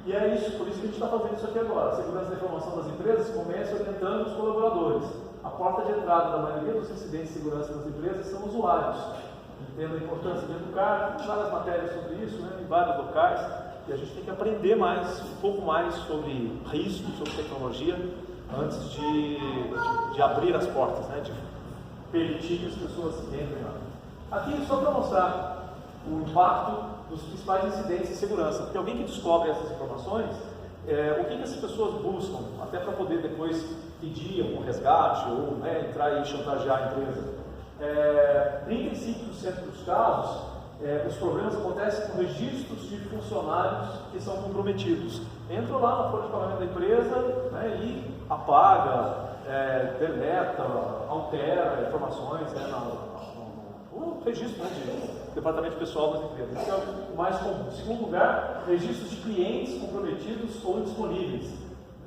e é isso, por isso que a gente está fazendo isso aqui agora. A segurança da informação das empresas começa orientando os colaboradores. A porta de entrada da maioria dos incidentes de segurança das empresas são usuários. Entendo a importância de educar, tem várias matérias sobre isso, né, em vários locais. E a gente tem que aprender um pouco mais sobre risco, sobre tecnologia, antes de abrir as portas, né, de permitir que as pessoas entrem lá. Aqui só para mostrar o impacto dos principais incidentes de segurança, porque alguém que descobre essas informações, o que essas pessoas buscam, até para poder depois pedir um resgate ou, né, entrar e chantagear a empresa. 35% dos casos, os problemas acontecem com registros de funcionários que são comprometidos. Entram lá na folha de pagamento da empresa, né, e apaga, deleta, altera informações, né, no registro, né, de departamento pessoal das empresas. Esse é o mais comum. Em segundo lugar, registros de clientes comprometidos ou indisponíveis.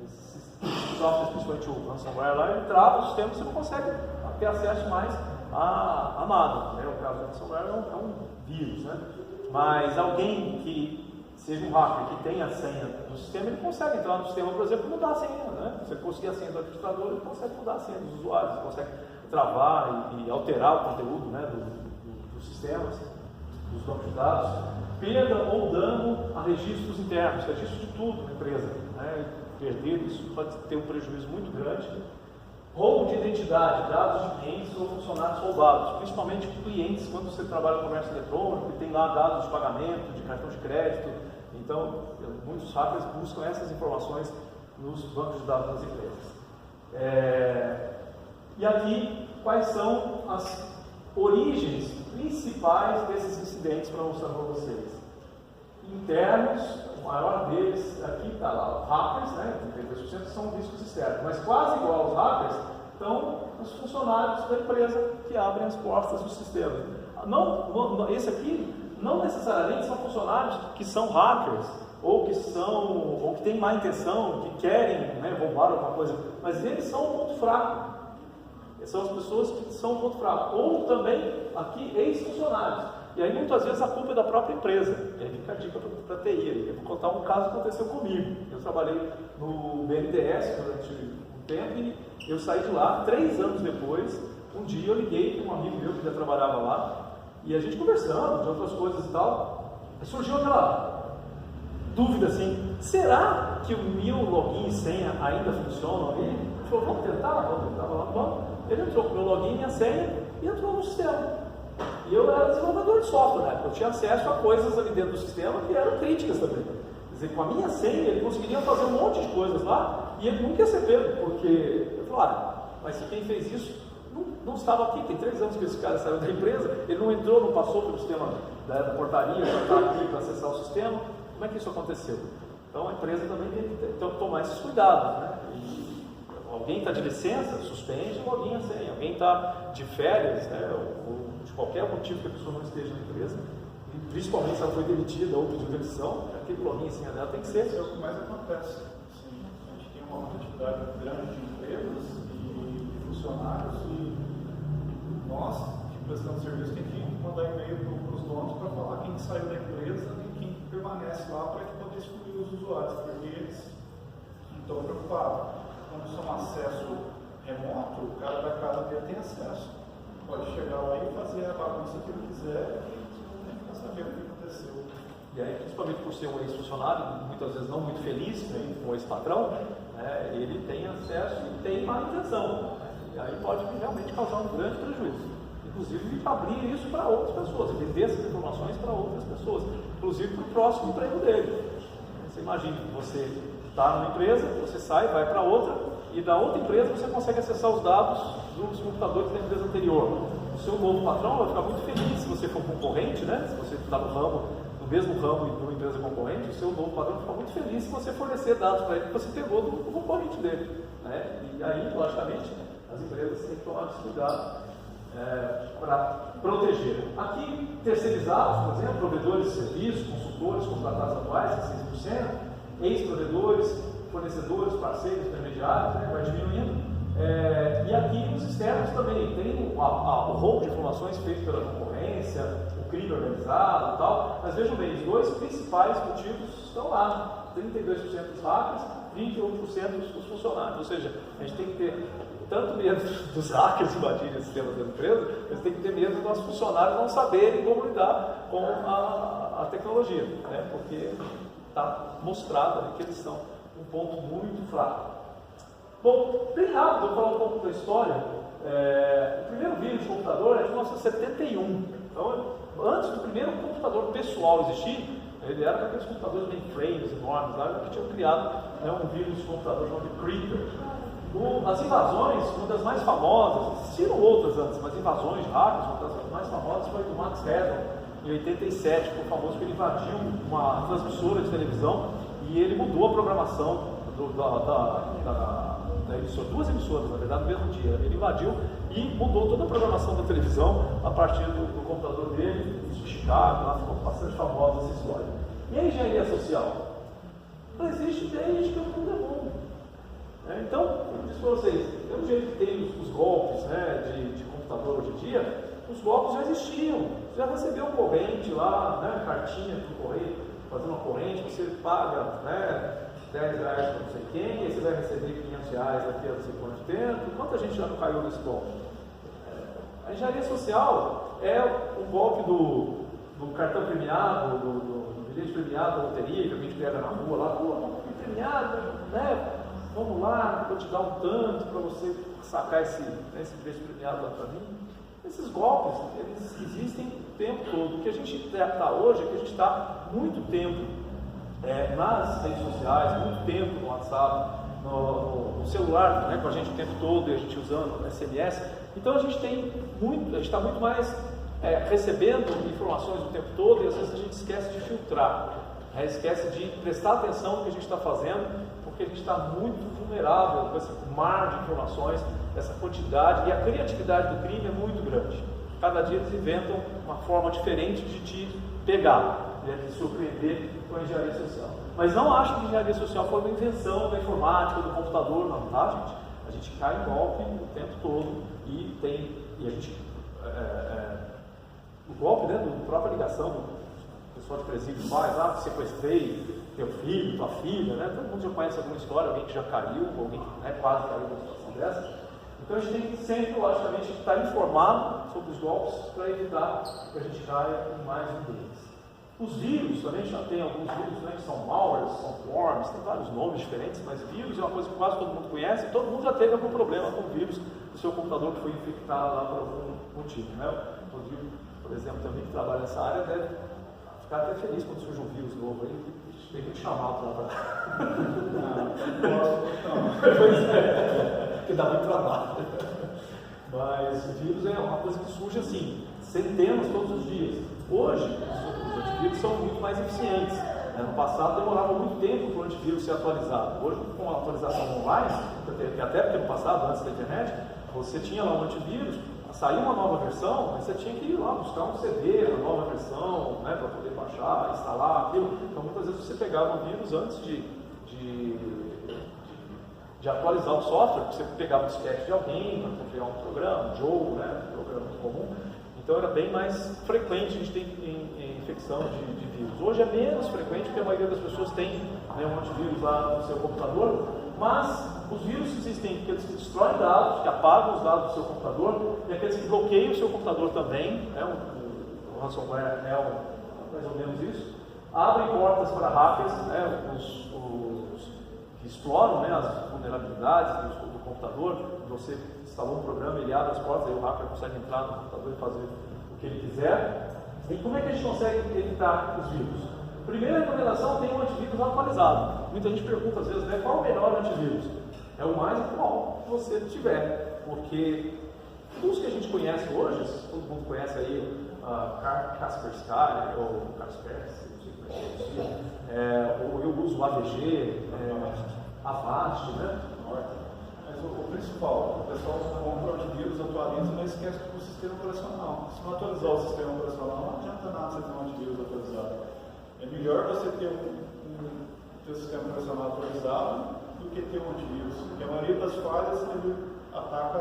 Esses softwares, principalmente o ransomware lá, ele trava o sistema e você não consegue ter acesso mais a nada, né? O caso do ransomware é um vírus, né? Mas alguém que seja um hacker, que tenha a senha do sistema, ele consegue entrar no sistema, por exemplo, e mudar a senha, né? Você conseguir a senha do administrador, ele consegue mudar a senha dos usuários, ele consegue travar e alterar o conteúdo, né, dos sistemas, dos bancos de dados, perda ou dano a registros internos, registros de tudo na empresa, né? Perder isso pode ter um prejuízo muito grande. Roubo de identidade, dados de clientes ou funcionários roubados, principalmente clientes quando você trabalha no comércio eletrônico e tem lá dados de pagamento, de cartão de crédito. Então, muitos hackers buscam essas informações nos bancos de dados das empresas. E aqui, quais são as origens principais desses incidentes para mostrar para vocês? Internos, o maior deles, aqui está lá, hackers, né, 32% são riscos externos, mas quase igual aos hackers estão os funcionários da empresa que abrem as portas do sistema. Esse aqui não necessariamente são funcionários que são hackers, ou que têm má intenção, que querem, né, roubar alguma coisa, mas eles são um ponto fraco. São as pessoas que são um ponto fraco, ou também aqui ex-funcionários. E aí muitas vezes a culpa é da própria empresa. E aí fica a dica para a TI. Eu vou contar um caso que aconteceu comigo. Eu trabalhei no BNDES durante um tempo e eu saí de lá 3 anos depois. Um dia eu liguei para um amigo meu que já trabalhava lá e a gente conversando de outras coisas e tal. Aí surgiu aquela dúvida assim: será que o meu login e senha ainda funcionam ali? Ele falou: vamos tentar lá no banco. Ele entrou com o meu login e minha senha e entrou no sistema. E eu era desenvolvedor de software, né? Eu tinha acesso a coisas ali dentro do sistema que eram críticas também. Quer dizer, com a minha senha ele conseguiria fazer um monte de coisas lá e ele nunca ia ser pego, porque eu falei: mas quem fez isso não estava aqui, tem 3 anos que esse cara saiu da empresa, ele não entrou, não passou pelo sistema da portaria para estar aqui para acessar o sistema. Como é que isso aconteceu? Então a empresa também tem que tomar esses cuidados, né? E alguém está de licença, suspende o login e a senha. Alguém está de férias, né, ou de qualquer motivo que a pessoa não esteja na empresa, e principalmente se ela foi demitida ou pediu demissão, aquele login e senha dela tem que ser. Isso é o que mais acontece. Sim, a gente tem uma quantidade grande de empresas e funcionários e nós, que prestamos serviço, tem que mandar e-mail para os donos para falar quem saiu da empresa e quem permanece lá para poder excluir os usuários, porque eles não estão preocupados. Quando isso é um acesso remoto, o cara da casa dele tem acesso. Pode chegar lá e fazer a bagunça que ele quiser e não tem que saber o que aconteceu. E aí, principalmente por ser um ex-funcionário, muitas vezes não muito feliz com esse patrão, né, ele tem acesso e tem má intenção. E aí pode realmente causar um grande prejuízo. Inclusive abrir isso para outras pessoas, vender essas informações para outras pessoas, inclusive para o próximo emprego dele. Você imagina, você está numa empresa, você sai, vai para outra, e da outra empresa você consegue acessar os dados dos computadores da empresa anterior. O seu novo patrão vai ficar muito feliz se você for concorrente, né? Se você está no mesmo ramo de uma empresa concorrente, o seu novo patrão vai ficar muito feliz se você fornecer dados para ele que você pegou do concorrente dele. Né? E aí, logicamente, as empresas têm que tomar esse cuidado para proteger. Aqui, terceirizados, por exemplo, provedores de serviços, consultores, contratados atuais, 6%, ex-provedores, fornecedores, parceiros, intermediários, né, vai diminuindo. E aqui os externos também tem o roubo de informações feito pela concorrência, o crime organizado e tal, mas vejam bem, os dois principais motivos estão lá: 32% dos hackers, 28% dos funcionários. Ou seja, a gente tem que ter tanto medo dos hackers invadirem os sistemas da empresa, mas tem que ter medo dos funcionários não saberem como lidar com a tecnologia, né? Porque está mostrado ali que eles são um ponto muito fraco. Bom, bem rápido, vou falar um pouco da história. O primeiro vírus de computador é de 1971. Então, antes do primeiro computador pessoal existir, ele era aqueles computadores mainframes enormes lá, que tinham criado um vírus de computador chamado Creeper. As invasões, uma das mais famosas, existiram outras antes, mas invasões de hackers, uma das mais famosas foi do Max Headroom, em 87, que foi famoso porque ele invadiu uma transmissora de televisão e ele mudou a programação da emissora, duas emissoras, na verdade, no mesmo dia. Ele invadiu e mudou toda a programação da televisão a partir do computador dele, de Chicago, lá ficou bastante famosa essa história. E a engenharia social? Não existe desde que o mundo é mundo. Então, eu disse para vocês, do jeito que tem os golpes, né, de computador hoje em dia, os golpes já existiam. Você já recebeu um corrente lá, né, cartinha do correio, fazendo uma corrente, você paga, né, R$10 para não sei quem, e aí você vai receber R$500 daqui a não sei quanto tempo. Quanta gente já não caiu nesse golpe? A engenharia social é o golpe do cartão premiado, do bilhete premiado da loteria, que a gente pega na rua lá, pô, premiado, né? Vamos lá, vou te dar um tanto para você sacar esse bilhete premiado lá para mim. Esses golpes, eles existem o tempo todo. O que a gente está hoje é que a gente está muito tempo nas redes sociais, muito tempo no WhatsApp, no celular, né, com a gente o tempo todo, e a gente usando SMS. Então a gente está muito mais recebendo informações o tempo todo, e às vezes a gente esquece de filtrar, esquece de prestar atenção no que a gente está fazendo, porque a gente está muito vulnerável com esse mar de informações, essa quantidade, e a criatividade do crime é muito grande. Cada dia eles inventam uma forma diferente de te pegar, de te surpreender com a engenharia social. Mas não acho que a engenharia social foi uma invenção da informática, do computador, não, tá, gente? A gente cai em golpe o tempo todo e a gente... o golpe, né, do própria ligação, o pessoal de presídio faz, sequestrei teu filho, tua filha, né? Todo mundo já conhece alguma história, alguém que já caiu, alguém que quase caiu numa situação dessa. Então a gente tem que sempre, logicamente, estar informado sobre os golpes para evitar que a gente caia em mais um deles. Os vírus, também já tem alguns vírus, né, que são malwares, são worms, tem vários nomes diferentes, mas vírus é uma coisa que quase todo mundo conhece, e todo mundo já teve algum problema com o vírus do seu computador que foi infectado lá por algum motivo, né? O Rodrigo, por exemplo, também que trabalha nessa área, deve ficar até feliz quando surge um vírus novo aí. Tem que chamar para lá. Não posso. Pois é, porque dá muito trabalho. Mas o vírus é uma coisa que surge assim, centenas todos os dias. Hoje, os antivírus são muito mais eficientes. No passado demorava muito tempo para o antivírus ser atualizado. Hoje, com a atualização online, até porque no passado, antes da internet, você tinha lá um antivírus, saiu uma nova versão, mas você tinha que ir lá buscar um CD, uma nova versão, né, para poder baixar, instalar aquilo. Então muitas vezes você pegava o vírus antes de atualizar o software, você pegava o disquete de alguém para criar um programa, um jogo, né, um programa muito comum. Então era bem mais frequente a gente ter infecção de vírus. Hoje é menos frequente porque a maioria das pessoas tem, né, um antivírus lá no seu computador, mas os vírus existem aqueles que destroem dados, que apagam os dados do seu computador, e aqueles que bloqueiam o seu computador também, né, o ransomware é mais ou menos isso, abrem portas para hackers, né, os que exploram, né, as vulnerabilidades do do computador, você instalou um programa, ele abre as portas, aí o hacker consegue entrar no computador e fazer o que ele quiser. E como é que a gente consegue evitar os vírus? Primeira recomendação, tem um antivírus atualizado. Muita gente pergunta às vezes, né, qual é o melhor antivírus? É o mais atual que você tiver, porque os que a gente conhece hoje, todo mundo conhece aí Kaspersky ou Kaspersky, não sei como é que ou eu uso o AVG, Avast, né? Mas o principal, o pessoal compra o antivírus, atualiza, mas esquece do sistema operacional. Se não atualizar o sistema operacional, não adianta nada você ter um antivírus atualizado. É melhor você ter um sistema operacional atualizado do que ter um antivírus, porque a maioria das falhas ele ataca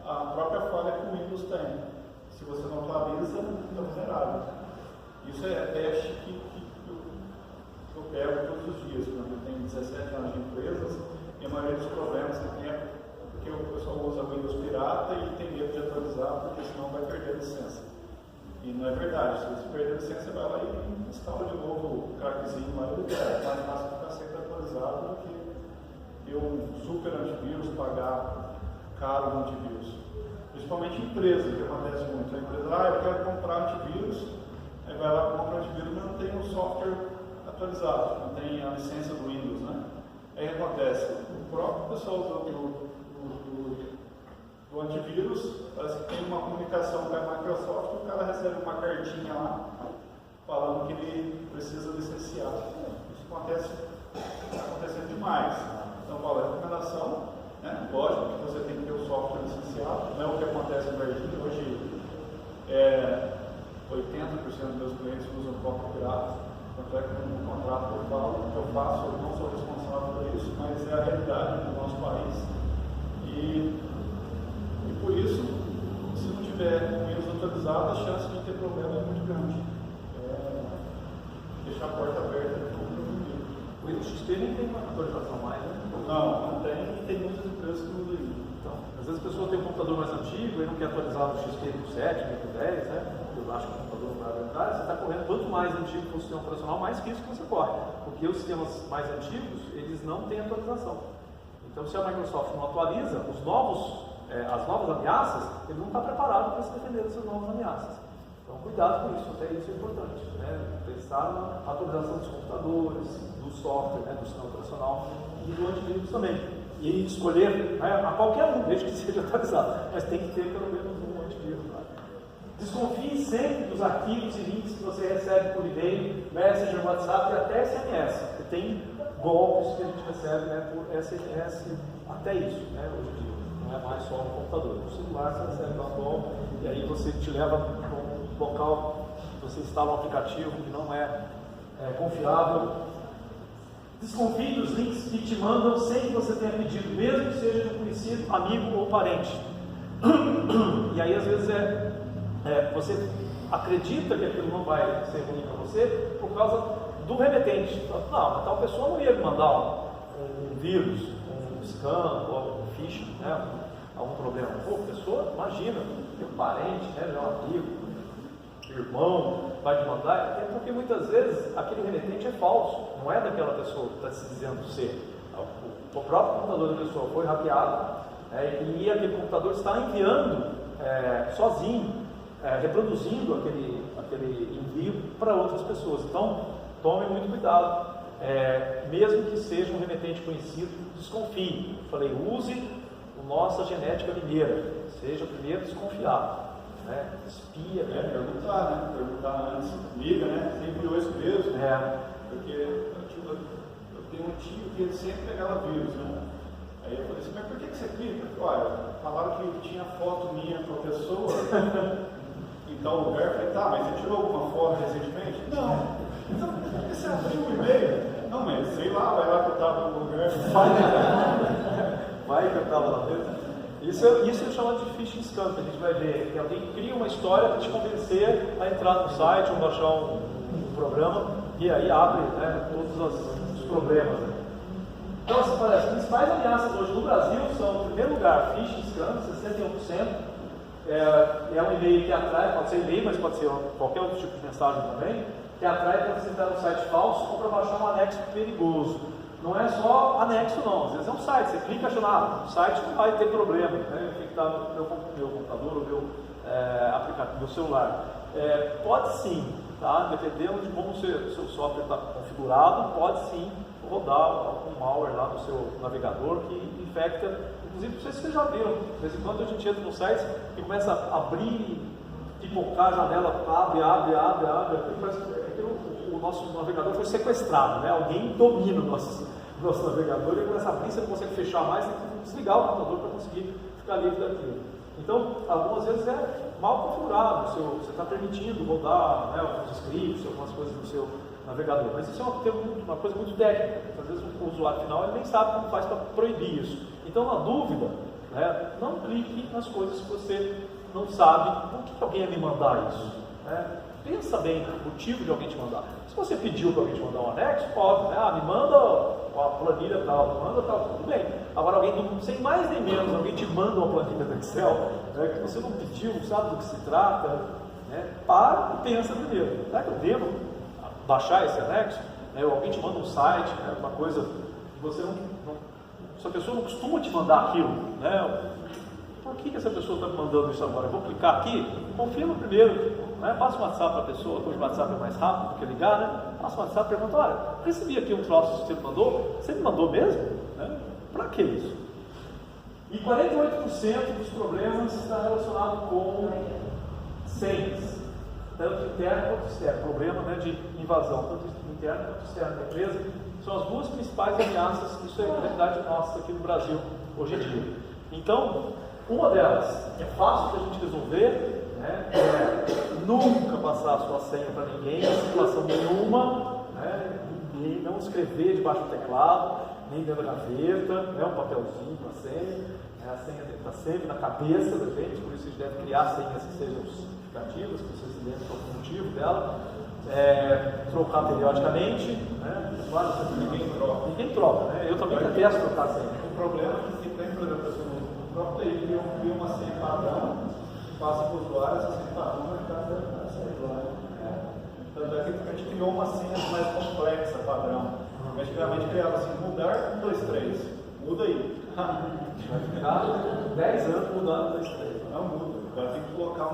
a própria falha que o Windows tem. Se você não atualiza, está vulnerável. Isso é teste que eu pego todos os dias. Eu tenho 17 anos de empresas e a maioria dos problemas que tem é porque o pessoal usa Windows pirata e tem medo de atualizar, porque senão vai perder a licença. E não é verdade. Se você perder a licença, você vai lá e instala de novo o crackzinho lá e libera. É mais fácil ficar sempre atualizado do que ter um super antivírus, pagar caro no antivírus. Principalmente empresa, que acontece muito. A empresa, eu quero comprar antivírus, aí vai lá, compra antivírus, mas não tem o software atualizado, não tem a licença do Windows, né? Aí acontece, o próprio pessoal do antivírus, parece que tem uma comunicação com a Microsoft, o cara recebe uma cartinha lá, falando que ele precisa licenciar. Isso acontece demais. Então, qual é a recomendação? Lógico que você tem que ter o software licenciado, não é o que acontece no Brasil. Hoje, 80% dos meus clientes usam cópia pirata. Tanto é que no contrato eu falo que eu faço, eu não sou responsável por isso, mas é a realidade do nosso país. E por isso, se não tiver o Windows atualizado, a chance de ter problema é muito grande. Deixar a porta aberta para o mundo. O Windows XP nem tem uma atualização mais, né? Não tem, e tem muitas empresas que usam isso. Então, às vezes a pessoa tem um computador mais antigo e não quer atualizar o XP para o 7, para o 10, né? Eu acho que o computador não vai aguentar. Você está correndo, quanto mais antigo for o sistema operacional, mais risco você corre. Porque os sistemas mais antigos, eles não têm atualização. Então, se a Microsoft não atualiza, as novas ameaças, ele não está preparado para se defender dessas novas ameaças. Então, cuidado com isso, até isso é importante. Né? Pensar na atualização dos computadores, do software, né? Do sistema operacional e do antivírus também. E escolher a qualquer um, desde que seja atualizado, mas tem que ter pelo menos um antivírus. Né? Desconfie sempre dos arquivos e links que você recebe por e-mail, Messenger, WhatsApp e até SMS, porque tem golpes que a gente recebe, né, por SMS, até isso, né, hoje em dia. Não é mais só no computador. No celular você recebe um golpe e aí você te leva para um local, você instala um aplicativo que não é confiável. Desconfie dos links que te mandam sem que você tenha pedido, mesmo que seja de um conhecido, amigo ou parente. E aí às vezes você acredita que aquilo não vai ser ruim para você por causa do remetente. Não, tal pessoa não ia me mandar um vírus, um scam ou um phishing, né? Algum problema. Pô, pessoa, imagina, meu parente, né, meu amigo, irmão, vai te mandar, porque muitas vezes aquele remetente é falso, não é daquela pessoa que está se dizendo ser. O próprio computador da pessoa foi hackeado e aquele computador está enviando sozinho, reproduzindo aquele envio para outras pessoas. Então, tome muito cuidado. Mesmo que seja um remetente conhecido, desconfie. Falei, use a nossa genética mineira, seja o primeiro a desconfiar. Espia, perguntar antes, liga, né? Você enviou isso mesmo? Porque eu tenho um tio que ele sempre pegava vírus, né? Aí eu falei assim, mas por que você clica? Olha, falaram que tinha foto minha com a pessoa em tal lugar. Eu falei, tá, mas você tirou alguma foto recentemente? Não. Então, por que você abriu o e-mail? Não, mas sei lá, vai lá que eu estava no lugar. Vai que eu estava lá dentro. Isso é chamado de phishing scam, que a gente vai ver. Que alguém cria uma história para te convencer a entrar no site ou baixar um programa e aí abre, né, todos os problemas. Então, assim, parece, as principais ameaças hoje no Brasil são, em primeiro lugar, phishing scam, 61%. É um e-mail que atrai, pode ser e-mail, mas pode ser qualquer outro tipo de mensagem também, que atrai para você entrar no site falso ou para baixar um anexo perigoso. não é só anexo não, às vezes é um site, você clica achando, o site não vai ter problema, né? Tem que estar no meu computador, no meu aplicativo, no celular. Pode sim, tá? Dependendo de como o seu software está configurado, pode sim rodar algum malware lá no seu navegador que infecta. Inclusive, não sei se vocês já viram, de vez em quando a gente entra no site e começa a abrir, pipocar a janela, abre, parece que o nosso navegador foi sequestrado, né? Alguém domina o nosso navegador e começa a abrir, você não consegue fechar mais, tem que desligar o computador para conseguir ficar livre daquilo. Então, algumas vezes é mal configurado, você está permitindo rodar, né, alguns scripts, algumas coisas no seu navegador, mas isso é uma coisa muito técnica, às vezes o usuário final ele nem sabe como faz para proibir isso. Então, na dúvida, né, não clique nas coisas que você não sabe por que alguém ia me mandar isso. Né? Pensa bem o motivo de alguém te mandar. Se você pediu para alguém te mandar um anexo, pode, né? Me manda a planilha tal, me manda tal, tudo bem. Agora alguém, sem mais nem menos, alguém te manda uma planilha do Excel, né, que você não pediu, não sabe do que se trata, né? Para e pensa primeiro. Será que eu devo baixar esse anexo? Né? Ou alguém te manda um site, né, uma coisa que você não essa pessoa não costuma te mandar aquilo, né? Por que essa pessoa está me mandando isso agora? Eu vou clicar aqui, confirma primeiro, né? Passa um WhatsApp para a pessoa, hoje o WhatsApp é mais rápido do que ligar, né? Passa um WhatsApp e pergunta, olha, recebi aqui um troço que você me mandou mesmo? Né? Para que isso? E 48% dos problemas está relacionado com senhas, tanto interno quanto externo, problema, né, de invasão, tanto interno quanto externo da empresa. São as duas principais ameaças, isso é a realidade nossa aqui no Brasil hoje em dia. Então, uma delas é fácil da gente resolver, né? Nunca passar a sua senha para ninguém, em situação nenhuma, né? E não escrever debaixo do teclado, nem dentro da gaveta, né? Um papelzinho com a senha. A senha tem que estar sempre na cabeça da gente, por isso a gente deve criar senhas que sejam significativas, que vocês se lembrem qual é o motivo dela. Trocar periodicamente, né? Claro, ninguém troca, né? Eu também detesto trocar senha. O problema é que tem, por exemplo, o próprio TI cria uma senha padrão, passa para o usuário, essa senha padrão vai ficar na senha do usuário. Tanto é que a gente criou uma senha mais complexa, padrão. Antigamente criava assim, mudar 1, 2, 3. Muda aí. Vai ficar 10 anos mudando 1, 2, 3. Não muda. Agora tem que colocar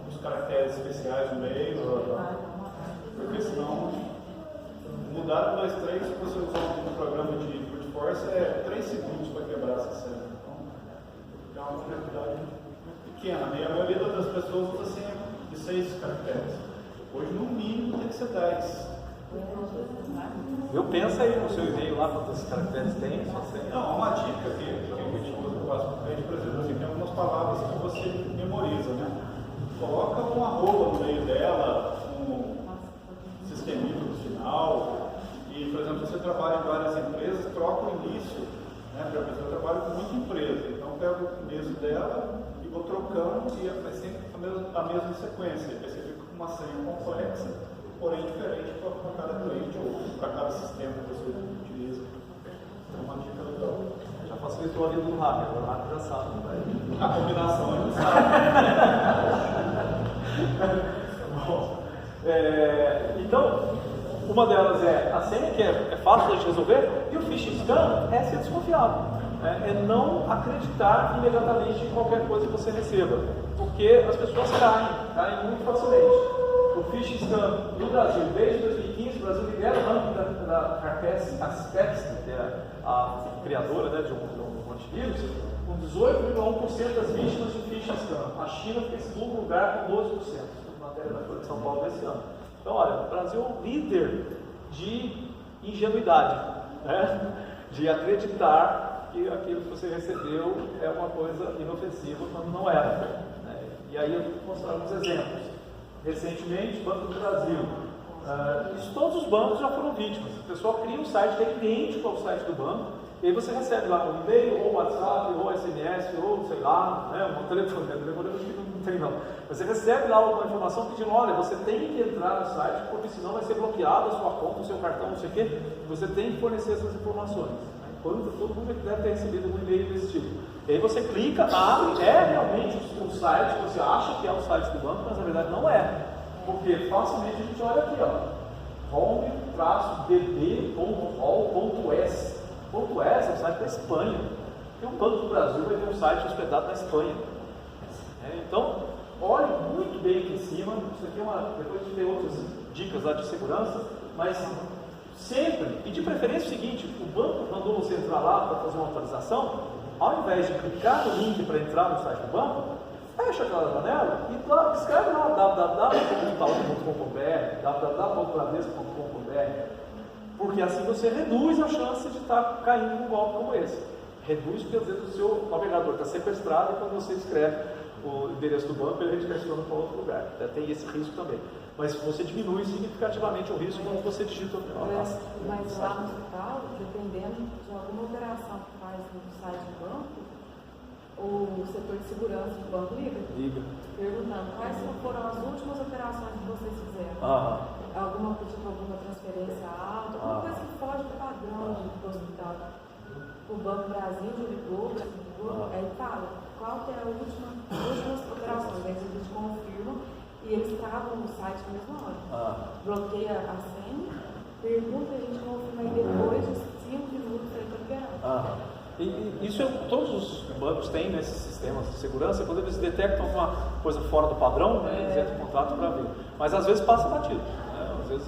uns caracteres especiais no meio. Porque senão, mudar 1, 2, 3, se você usar um programa de brute force, é 3 segundos para quebrar essa senha. Então, é uma quantidade pequena. A maioria das pessoas usa senha de 6 caracteres. Hoje, no mínimo, tem que ser 10. Eu penso aí no seu e-mail lá quantos caracteres tem. Não, uma dica que a gente usa no passo para frente, por exemplo, assim, tem algumas palavras que você memoriza, né? Coloca um arroba no meio dela, sisteminha no final, e, por exemplo, se você trabalha em várias empresas, troca o início, né? Porque a pessoa trabalha com muita empresa, então pega o início dela e vou trocando, e é sempre a mesma sequência, aí você fica com uma senha complexa, porém diferente para cada cliente ou para cada sistema que você utiliza. É uma dica legal. Já facilitou a vida do hacker, agora o hacker já sabe, né? A combinação ele sabe. Bom, então, uma delas é a senha, que é fácil de resolver, e o phishing scan é ser desconfiado. É não acreditar imediatamente em qualquer coisa que você receba, porque as pessoas caem muito facilmente. O phishing scan no Brasil, desde 2015, o Brasil lidera o ranking da Kaspersky, que é a criadora, né, de um antivírus, com 18,1% das vítimas de phishing scan. A China fica em segundo lugar com 12%, na matéria da Folha de São Paulo desse ano. Então, olha, o Brasil é um líder de ingenuidade, né? De acreditar que aquilo que você recebeu é uma coisa inofensiva quando não era. Né? E aí eu vou mostrar alguns exemplos. Recentemente, Banco do Brasil. Todos os bancos já foram vítimas. O pessoal cria um site que é idêntico ao site do banco, e aí você recebe lá um e-mail, ou WhatsApp, ou SMS, ou sei lá, né, um telefone. Telefone não tem não. Você recebe lá uma informação pedindo, olha, você tem que entrar no site, porque senão vai ser bloqueado a sua conta, o seu cartão, não sei o quê. Você tem que fornecer essas informações. Todo mundo deve ter recebido um e-mail desse tipo. E aí você clica, abre, é realmente o site, você acha que é o site do banco, mas na verdade não é. Porque facilmente a gente olha aqui, ó, home, bb.ol.es. .es é um site da Espanha. Tem um Banco do Brasil vai ter um site hospedado na Espanha. Então, olhe muito bem aqui em cima. Isso aqui depois a gente tem outras dicas lá de segurança, mas sempre, e de preferência o seguinte, o banco mandou você entrar lá para fazer uma atualização, ao invés de clicar no link para entrar no site do banco, fecha aquela janela e escreve lá www.tal.com.br, www.bradesco.com.br, porque assim você reduz a chance de estar caindo num golpe como esse. Reduz porque às vezes o seu navegador está sequestrado e quando você escreve o endereço do banco, ele redireciona para outro lugar. Tem esse risco também. Mas você diminui significativamente o risco quando você digita o Mas lá no hospital, dependendo de alguma operação que faz no site do banco, o setor de segurança do banco liga. Perguntando quais foram as últimas operações que vocês fizeram. Alguma transferência alta, alguma coisa que foge do padrão do hospital. O Banco Brasil ligou, aí fala qual que é as últimas operações. Aí eles confirmam e eles travam no site na mesma hora. Bloqueia a senha, pergunta e a gente confirma aí depois de 5 minutos aí para liberar. E isso todos os bancos têm nesses sistemas de segurança, quando eles detectam alguma coisa fora do padrão, eles entram em contato para ver. Mas às vezes passa batido. Às vezes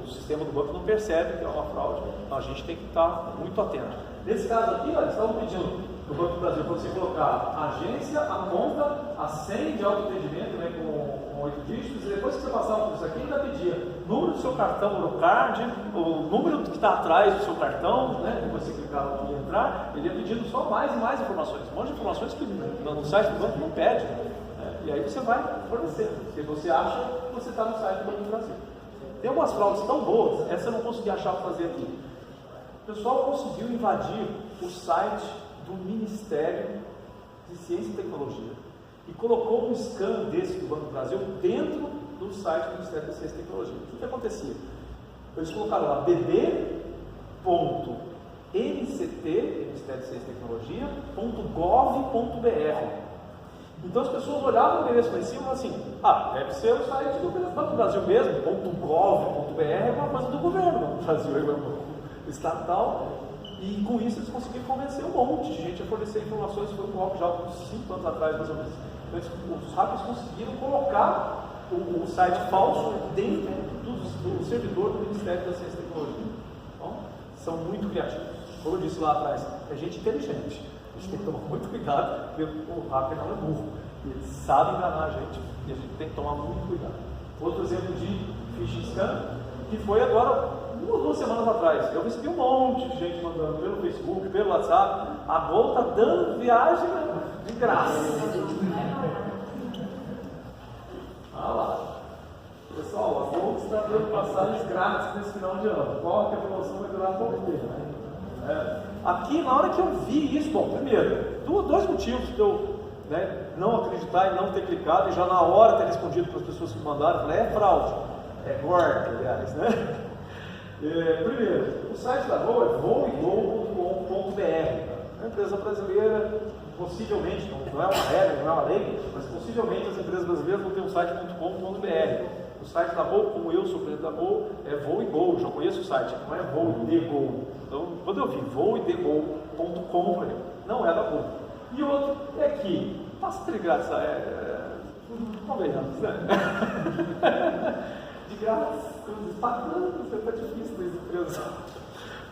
o sistema do banco não percebe que é uma fraude, então a gente tem que estar muito atento. Nesse caso aqui, eles estavam pedindo do Banco do Brasil para você colocar a agência, a conta, a senha de autoatendimento com 8 dígitos, e depois que você passar por isso aqui, ainda pedia número do seu cartão no card, o número que está atrás do seu cartão, depois você clicar aqui e entrar, ele ia pedindo só mais e mais informações, um monte de informações que no site do banco não pede, e aí você vai fornecer, porque você acha que você está no site do Banco do Brasil. Tem algumas fraudes tão boas, essa eu não consegui achar o que fazer aqui. O pessoal conseguiu invadir o site do Ministério de Ciência e Tecnologia e colocou um scan desse do Banco do Brasil dentro do site do Ministério de Ciência e Tecnologia. O que acontecia? Eles colocaram lá bb.nct, Ministério de Ciência e Tecnologia, .gov.br. Então as pessoas olhavam o endereço lá em cima e falavam assim, deve ser o site do Banco do Brasil mesmo, .gov.br é uma coisa do governo do Brasil, é um estatal. E com isso eles conseguiram convencer um monte de gente a fornecer informações. Foi um golpe já uns 5 anos atrás, mais ou menos. Então, os hackers conseguiram colocar o site falso dentro do servidor do Ministério da Ciência e Tecnologia. Então, são muito criativos. Como eu disse lá atrás, é gente inteligente. A gente tem que tomar muito cuidado, porque o hacker não é burro. Ele sabe enganar a gente e a gente tem que tomar muito cuidado. Outro exemplo de phishing scam, que foi agora 1 ou 2 semanas atrás. Eu recebi um monte de gente mandando pelo Facebook, pelo WhatsApp, a Gol está dando viagem de graça. Olha lá. Pessoal, a Gol está dando passagens grátis nesse final de ano. Qual que a promoção vai durar pouco tempo? Aqui, na hora que eu vi isso, primeiro, 2 motivos que eu não acreditar e não ter clicado, e já na hora ter respondido para as pessoas que me mandaram, falei, é fraude. É gordo, aliás, primeiro, o site da Gol é voigol.com.br. É uma empresa brasileira, possivelmente, não é uma regra, não é uma lei, mas possivelmente as empresas brasileiras vão ter um site .com.br. O site da Gol, como eu sou presidente da Gol, é voigol, já conheço o site, não é voidegol. Então, quando eu vi voidegol.com, não é da Gol. E outro é que, passa de graça, convenhamos, de graça, pagando, você está difícil das empresas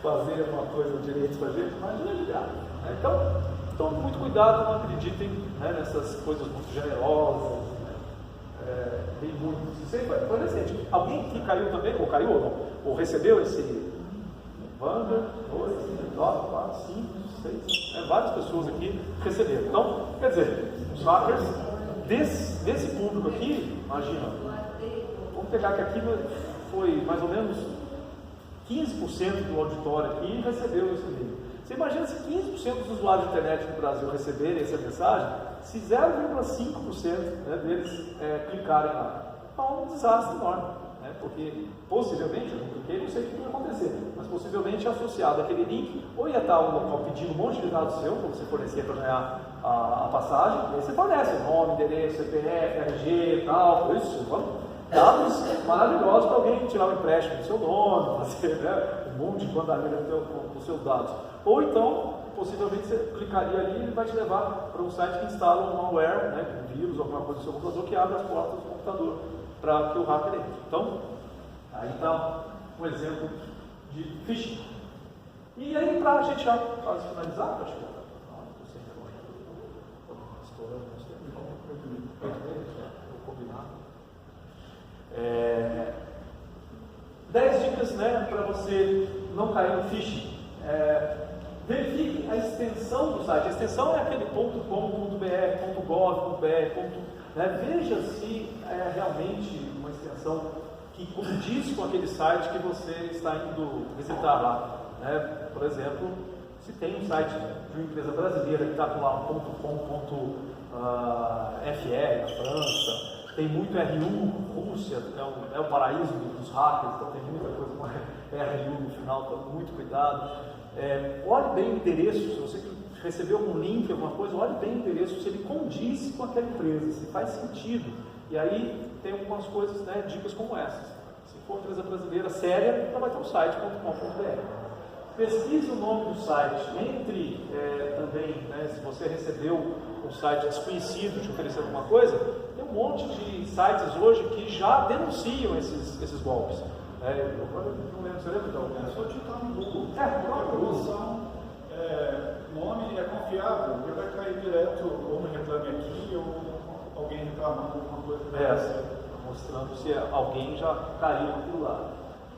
fazerem alguma coisa direito para a gente, mas não é de graça. Então, tome muito cuidado, não acreditem nessas coisas muito generosas. Tem muito. Por exemplo, alguém que caiu também, ou caiu ou não, ou recebeu esse Wander, 2, 9, 4, 5, 6, várias pessoas aqui receberam. Então, quer dizer, os hackers desse público aqui, imagina, vamos pegar que aqui foi mais ou menos 15% do auditório aqui recebeu esse e-mail. Você imagina se 15% dos usuários de internet no Brasil receberem essa mensagem, se 0,5% deles clicarem lá. Então, é um desastre enorme, porque possivelmente, eu não cliquei, não sei o que vai acontecer, mas possivelmente associado àquele link, ou ia estar um local pedindo um monte de dados seu, para você fornecer para ganhar a passagem, e aí você fornece nome, endereço, CPF, RG e tal, isso, dados maravilhosos para alguém tirar um empréstimo do seu nome, fazer, né, um monte de bandaneira com os seus dados. Ou então, possivelmente você clicaria ali e ele vai te levar para um site que instala um malware, né, um vírus, alguma coisa no seu computador, que abre as portas do computador para que o hacker entre. Então, aí está um exemplo de phishing. E aí, para a gente já quase finalizar, acho que vou combinar. 10 dicas, né, para você não cair no phishing. Verifique a extensão do site. A extensão é aquele .com.br, .gov.br, veja se é realmente uma extensão que condiz com aquele site que você está indo visitar lá. Por exemplo, se tem um site de uma empresa brasileira que está com lá um .com.fr na França, tem muito R1, Rússia, é o paraíso dos hackers, então tem muita coisa com R1 no final, então muito cuidado. Olhe bem o endereço, se você recebeu um link, alguma coisa, olhe bem o endereço, se ele condiz com aquela empresa, se faz sentido. E aí tem algumas coisas, né, dicas como essas. Se for uma empresa brasileira séria, ela vai ter um site .com.br. Pesquise o nome do site, entre também, né, se você recebeu um site desconhecido te oferecer alguma coisa, tem um monte de sites hoje que já denunciam esses golpes. Eu não lembro, você lembra de algum? É só digitar no Google. Promoção, nome é confiável, ele vai cair direto ou no Reclame Aqui ou alguém reclamando alguma coisa. Mostrando se alguém já caiu naquilo lá.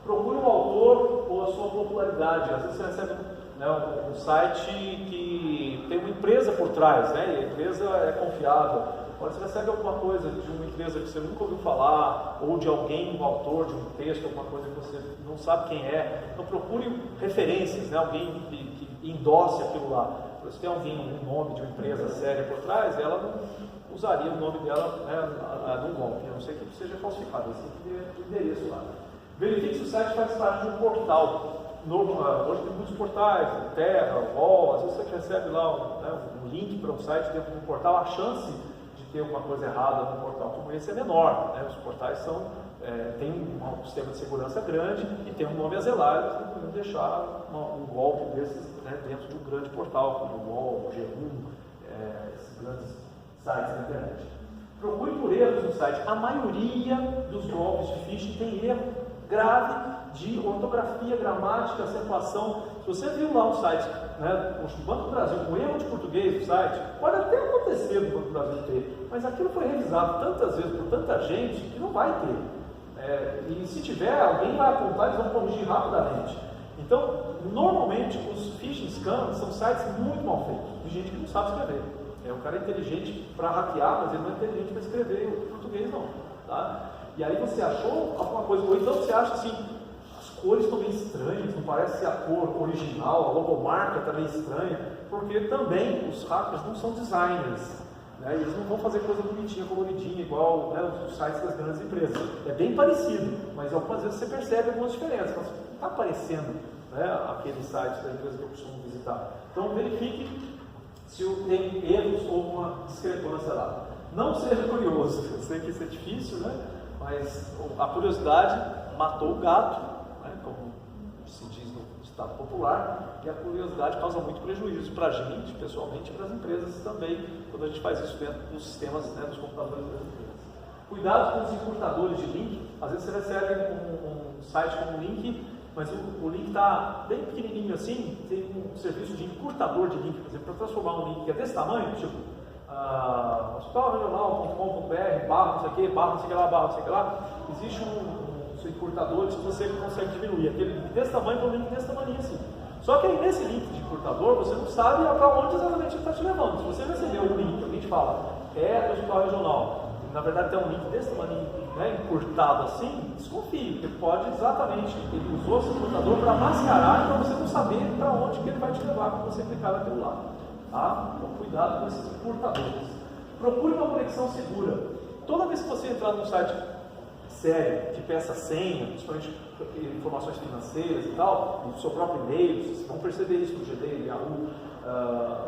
Procure um autor ou a sua popularidade. Às vezes você recebe, né, um site que tem uma empresa por trás, né, e a empresa é confiável. Agora você recebe alguma coisa de uma empresa que você nunca ouviu falar, ou de alguém, um autor de um texto, alguma coisa que você não sabe quem é. Então procure referências, né, alguém que endosse aquilo lá. Se tem alguém, um nome de uma empresa séria por trás, ela não usaria o nome dela, né, num golpe, a não ser que seja falsificado. Você tem que ter o endereço lá. Verifique se o site faz parte de um portal. Hoje tem muitos portais, Terra, UOL, às vezes você recebe lá um link para um site dentro de um portal, a chance de ter alguma coisa errada num portal como esse é menor. Os portais têm um sistema de segurança grande e tem um nome a zelar, e não deixar um golpe desses, né, dentro de um grande portal, como o UOL, o G1, esses grandes sites da internet. Procure por erros no site. A maioria dos golpes de phishing tem erro grave de ortografia, gramática, acentuação. Se você viu lá um site, né, o Banco do Brasil, com erro de português no site, pode até acontecer no Banco do Brasil ter, mas aquilo foi revisado tantas vezes por tanta gente que não vai ter. E se tiver, alguém vai apontar e eles vão corrigir rapidamente. Então, normalmente, os phishing scams são sites muito mal feitos, de gente que não sabe escrever. O cara é inteligente para hackear, mas ele não é inteligente para escrever o português, não. Tá? E aí você achou alguma coisa, ou então você acha assim, as cores estão meio estranhas, não parece ser a cor original, a logomarca está meio estranha, porque também os hackers não são designers, né? Eles não vão fazer coisa bonitinha, coloridinha, igual, né, os sites das grandes empresas. É bem parecido, mas algumas vezes você percebe algumas diferenças, mas não está aparecendo, né, aquele site da empresa que eu costumo visitar. Então verifique se tem erros ou uma discrepância lá. Não seja curioso, eu sei que isso é difícil, né? Mas a curiosidade matou o gato, né? Como se diz no ditado popular, e a curiosidade causa muito prejuízo para a gente, pessoalmente, e para as empresas também, quando a gente faz isso dentro dos sistemas, né, dos computadores das empresas. Cuidado com os encurtadores de link. Às vezes você recebe um site com um link, mas o link está bem pequenininho assim, tem um serviço de encurtador de link, por exemplo, para transformar um link que é desse tamanho, tipo hospitalregional.com.br, barra não sei o que, barra não sei o que lá, barra não sei o que lá, existe um encurtador que você consegue diminuir aquele link desse tamanho para um link desse tamanho assim. Só que aí nesse link de encurtador você não sabe para onde exatamente ele está te levando. Se você recebeu um link, alguém te fala, do Hospital Regional, e na verdade tem um link desse tamanho, né, encurtado assim, desconfie, porque pode exatamente, ele usou esse encurtador para mascarar e para você não saber para onde que ele vai te levar quando você clicar naquilo lá. Tá? Então cuidado com esses encurtadores. Procure uma conexão segura. Toda vez que você entrar num site sério, que peça senha, principalmente informações financeiras e tal, no seu próprio e-mail, vocês vão perceber isso no Gmail, Yahoo,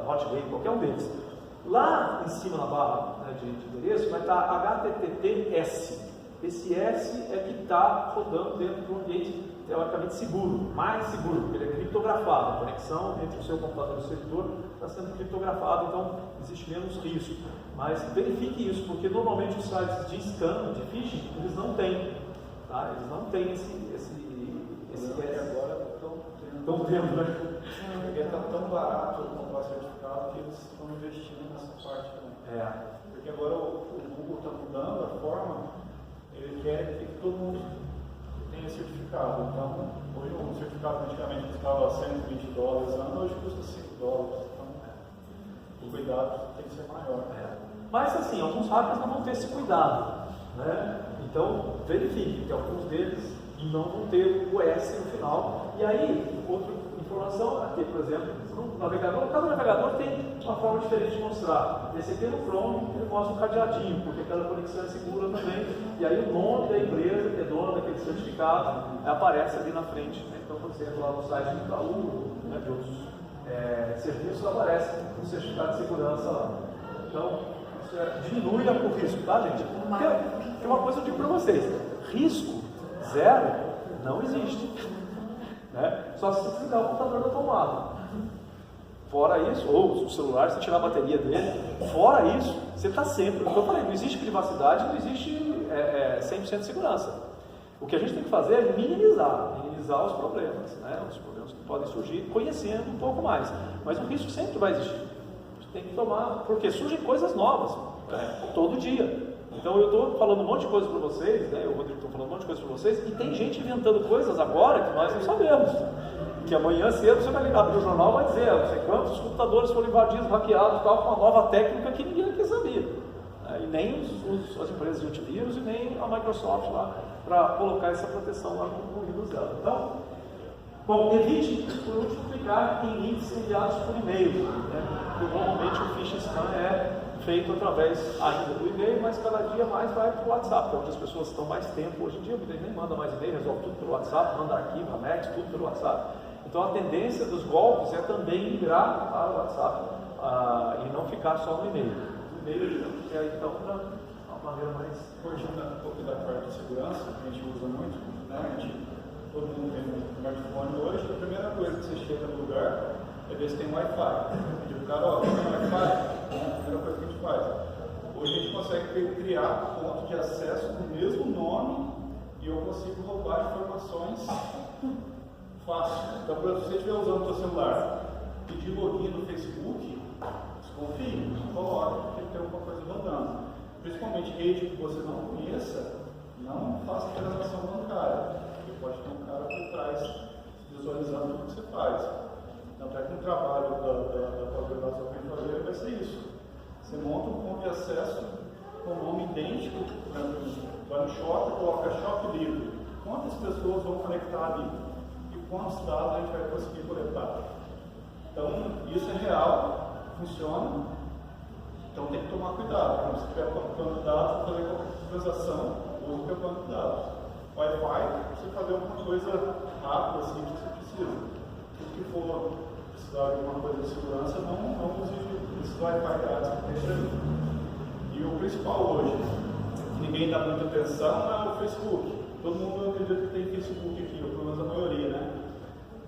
Hotmail, qualquer um deles. Lá em cima na barra, né, de endereço vai estar HTTPS. esse S é que está rodando dentro de um ambiente teoricamente seguro, mais seguro, porque ele é criptografado, a conexão entre o seu computador e o servidor está sendo criptografado, então existe menos risco. Mas verifique isso, porque normalmente os sites de scan, de phishing, eles não têm, tá? Eles não têm esse S. Agora Estão tendo, né? Porque está tão barato comprar certificado que eles estão investindo nessa parte também. Porque agora o Google está mudando a forma, ele quer que todo mundo tenha certificado. Então, hoje um certificado antigamente custava $120 ano, hoje custa $5. Então, o cuidado tem que ser maior. Mas assim, alguns hackers não vão ter esse cuidado, né? Então, verifique que alguns deles não vão ter o S no final. E aí, outra informação aqui, por exemplo, no navegador, cada navegador tem uma forma diferente de mostrar. Esse aqui no Chrome, ele mostra um cadeadinho, porque aquela conexão é segura também. E aí o nome da empresa que é dona daquele certificado aparece ali na frente, né? Então, quando você entra lá no site do Itaú, né, de outros serviços, aparece um certificado de segurança lá. Então, diminui o risco, tá, gente? Porque uma coisa eu digo para vocês: risco zero não existe, né? Só se você desligar o computador da tomada. Fora isso, ou o celular, se tirar a bateria dele, fora isso, você está sempre, como eu falei, não existe privacidade, não existe 100% de segurança. O que a gente tem que fazer é minimizar os problemas, né? Os problemas que podem surgir, conhecendo um pouco mais. Mas o risco sempre vai existir. A gente tem que tomar, porque surgem coisas novas, né? Todo dia. Então eu estou falando um monte de coisa para vocês, né? Eu, Rodrigo, estou falando um monte de coisa para vocês, e tem gente inventando coisas agora que nós não sabemos. Que amanhã cedo você vai ligar para o jornal e vai dizer, não sei quantos computadores foram invadidos, hackeados, tal, com uma nova técnica que ninguém aqui sabia. E nem as empresas de antivírus e nem a Microsoft lá para colocar essa proteção lá no Windows dela. Então, bom, evite, por último, clicar em links enviados por e-mail, né? Porque normalmente o phishing spam é feito através ainda do e-mail, mas cada dia mais vai para o WhatsApp, onde as pessoas estão mais tempo hoje em dia, porque nem manda mais e-mail, resolve tudo pelo WhatsApp, manda arquivo, anexo, tudo pelo WhatsApp. Então a tendência dos golpes é também migrar para o WhatsApp e não ficar só no e-mail. O e-mail é então uma maneira mais... Corrigindo um pouco da parte de segurança, que a gente usa muito, né? Todo mundo tem um smartphone hoje, a primeira coisa que você chega no lugar é ver se tem Wi-Fi. O cara, ó, tem Wi-Fi? É a primeira coisa que a gente faz. Hoje a gente consegue criar ponto de acesso com o mesmo nome e eu consigo roubar informações fácil. Então, se você estiver usando o seu celular, pedir login no Facebook, desconfie, coloque, porque tem alguma coisa rodando. Principalmente rede que você não conheça, não faça transação bancária, porque pode ter um cara por trás visualizando tudo que você faz. Tanto é que no trabalho da organização que a gente vai fazer vai ser isso. Você monta um ponto de acesso com um nome idêntico, vai no shopping, coloca Shop Livre. Quantas pessoas vão conectar ali? E quantos dados a gente vai conseguir coletar? Então, isso é real, funciona. Então tem que tomar cuidado. Quando você tiver banco de dados, fazer qualquer transação, use o teu banco de dados. Wi-Fi, você fazer alguma coisa rápida assim que você precisa. Tudo que for precisar de alguma coisa de segurança, não use esse Wi-Fi grátis que tem para mim. E o principal hoje, que ninguém dá muita atenção, é o Facebook. Todo mundo acredita que tem Facebook aqui, ou pelo menos a maioria, né?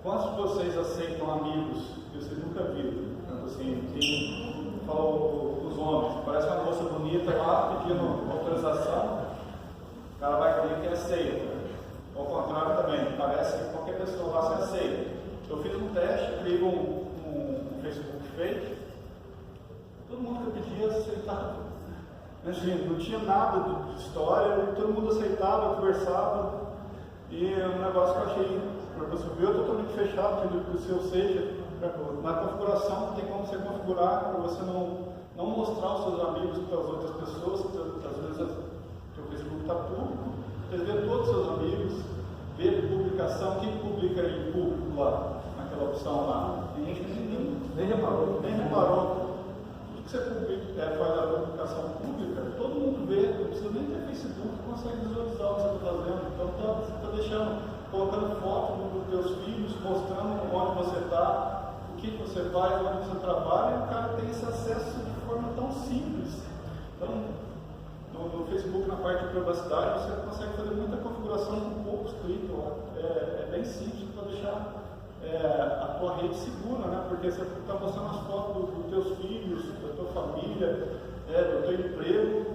Quantos de vocês aceitam amigos que vocês nunca viram? Assim, tem, fala os homens, parece uma moça bonita lá pedindo autorização, o cara vai clicar e aceita. Ao contrário também, parece que qualquer pessoa lá se aceita. Eu fiz um teste, criei um Facebook fake, todo mundo que pedia aceitava. Assim, não tinha nada de história, todo mundo aceitava, conversava, e é um negócio que eu achei, para você ver, eu totalmente fechado, que o seu seja, na configuração tem como você configurar para você não mostrar os seus amigos para as outras pessoas, às vezes o Facebook está público, você vê todos os seus amigos, vê publicação, quem publica em público lá, naquela opção lá, nem reparou. Tudo que você faz a publicação pública, todo mundo vê, não precisa nem ter Facebook, consegue visualizar o que você está fazendo. Então você está deixando, colocando foto dos teus filhos, mostrando onde você está, o que você faz, onde você trabalha, e o cara tem esse acesso de forma tão simples. Então, não no Facebook, na parte de privacidade, você consegue fazer muita configuração com poucos cliques. É bem simples para deixar a tua rede segura, né? Porque você está mostrando as fotos dos teus filhos, da tua família, do teu emprego,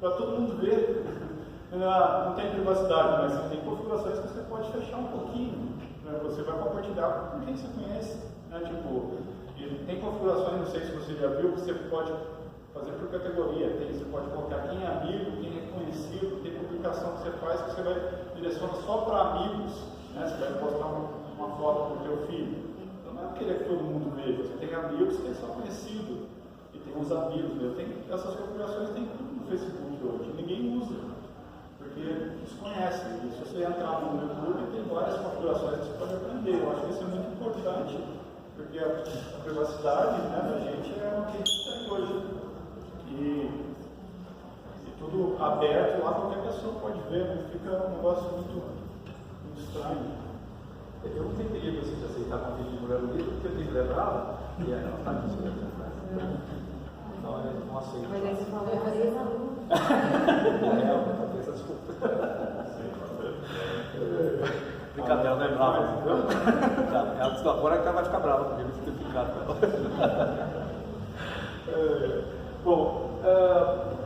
para todo mundo ver. Não tem privacidade, mas tem configurações que você pode fechar um pouquinho. Né? Você vai compartilhar com quem você conhece. Né? Tipo, tem configurações, não sei se você já viu, que você pode fazer por categoria. Você pode colocar quem é amigo, quem é conhecido, tem publicação que você faz que você vai direcionar só para amigos. Né? Você vai postar uma foto do teu filho. Então não é querer que todo mundo veja. Você tem amigos que são conhecidos. E tem uns amigos. Essas configurações tem tudo no Facebook hoje. Ninguém usa. Porque desconhecem. E se você entrar no YouTube, tem várias configurações que você pode aprender. Eu acho que isso é muito importante. Porque a privacidade, né, da gente é uma que tem hoje. E tudo aberto lá, qualquer pessoa pode ver, né? Fica um negócio muito estranho. Eu não tenho perigo assim, de aceitar uma vídeo de mulher bonita, porque eu tenho mulher brava e ela está aqui sobre a Então eu não aceito. Mas aí você falou, Marisa. Essa desculpa. Brincadeira, não é brava, entendeu? Ela disse, agora que ela vai ficar brava comigo, eu tenho que ficar com ela. Bom,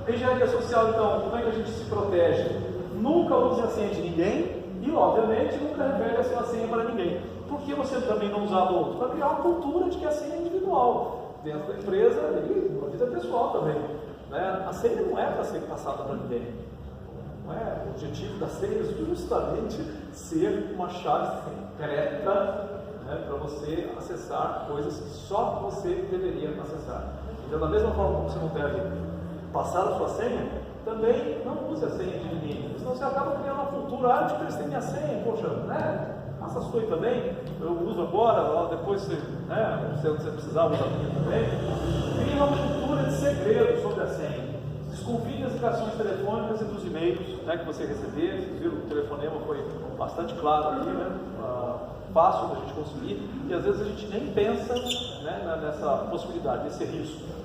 engenharia social, então, como é que a gente se protege? Nunca use a senha de ninguém e, obviamente, nunca revele a sua senha para ninguém. Por que você também não usar do outro? Para criar uma cultura de que a senha é individual, dentro da empresa e na vida pessoal também. Né? A senha não é para ser passada para ninguém. Não é? O objetivo da senha é justamente ser uma chave secreta, né, para você acessar coisas que só você deveria acessar. Então, da mesma forma como você não deve passar a sua senha, também não use a senha de ninguém. Senão você acaba criando uma cultura, de prestar minha senha, poxa, né? Faça a sua aí também, eu uso agora, depois você, né, se você precisar usar a minha também. Cria uma cultura de segredo sobre a senha. Desconfie das ligações telefônicas e dos e-mails, né, que você receber. Vocês viram, o telefonema foi bastante claro aqui, né? Fácil da gente conseguir, e às vezes a gente nem pensa, né, nessa possibilidade, nesse risco.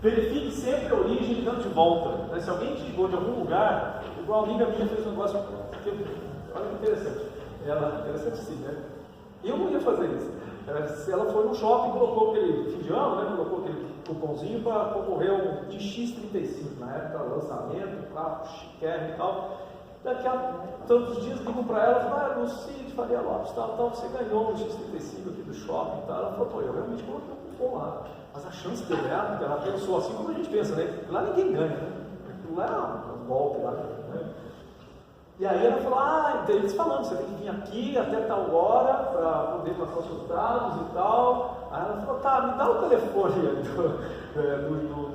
Verifique sempre a origem ligando de volta. Né? Se alguém te ligou de algum lugar, igual a amiga minha fez um negócio, olha que interessante. Interessante sim, né? Eu não ia fazer isso. Ela foi no shopping, colocou aquele fim de ano, né? Colocou aquele cupomzinho para concorrer a um de X35, na época, lançamento, carro chiquérrimo e tal. Daqui a tantos dias ligam para ela e falam, Lucide, Faria Lopes, tal, você ganhou um X35 aqui do shopping e tal. Ela falou, eu realmente coloquei um cupom lá. Mas a chance de eu ganhar, ela pensou assim como a gente pensa, né? Lá ninguém ganha, né? Aquilo lá é um golpe lá, né? E aí ela falou, eles falando, você tem que vir aqui até tal hora para poder passar os seus dados e tal. Aí ela falou, tá, me dá o telefone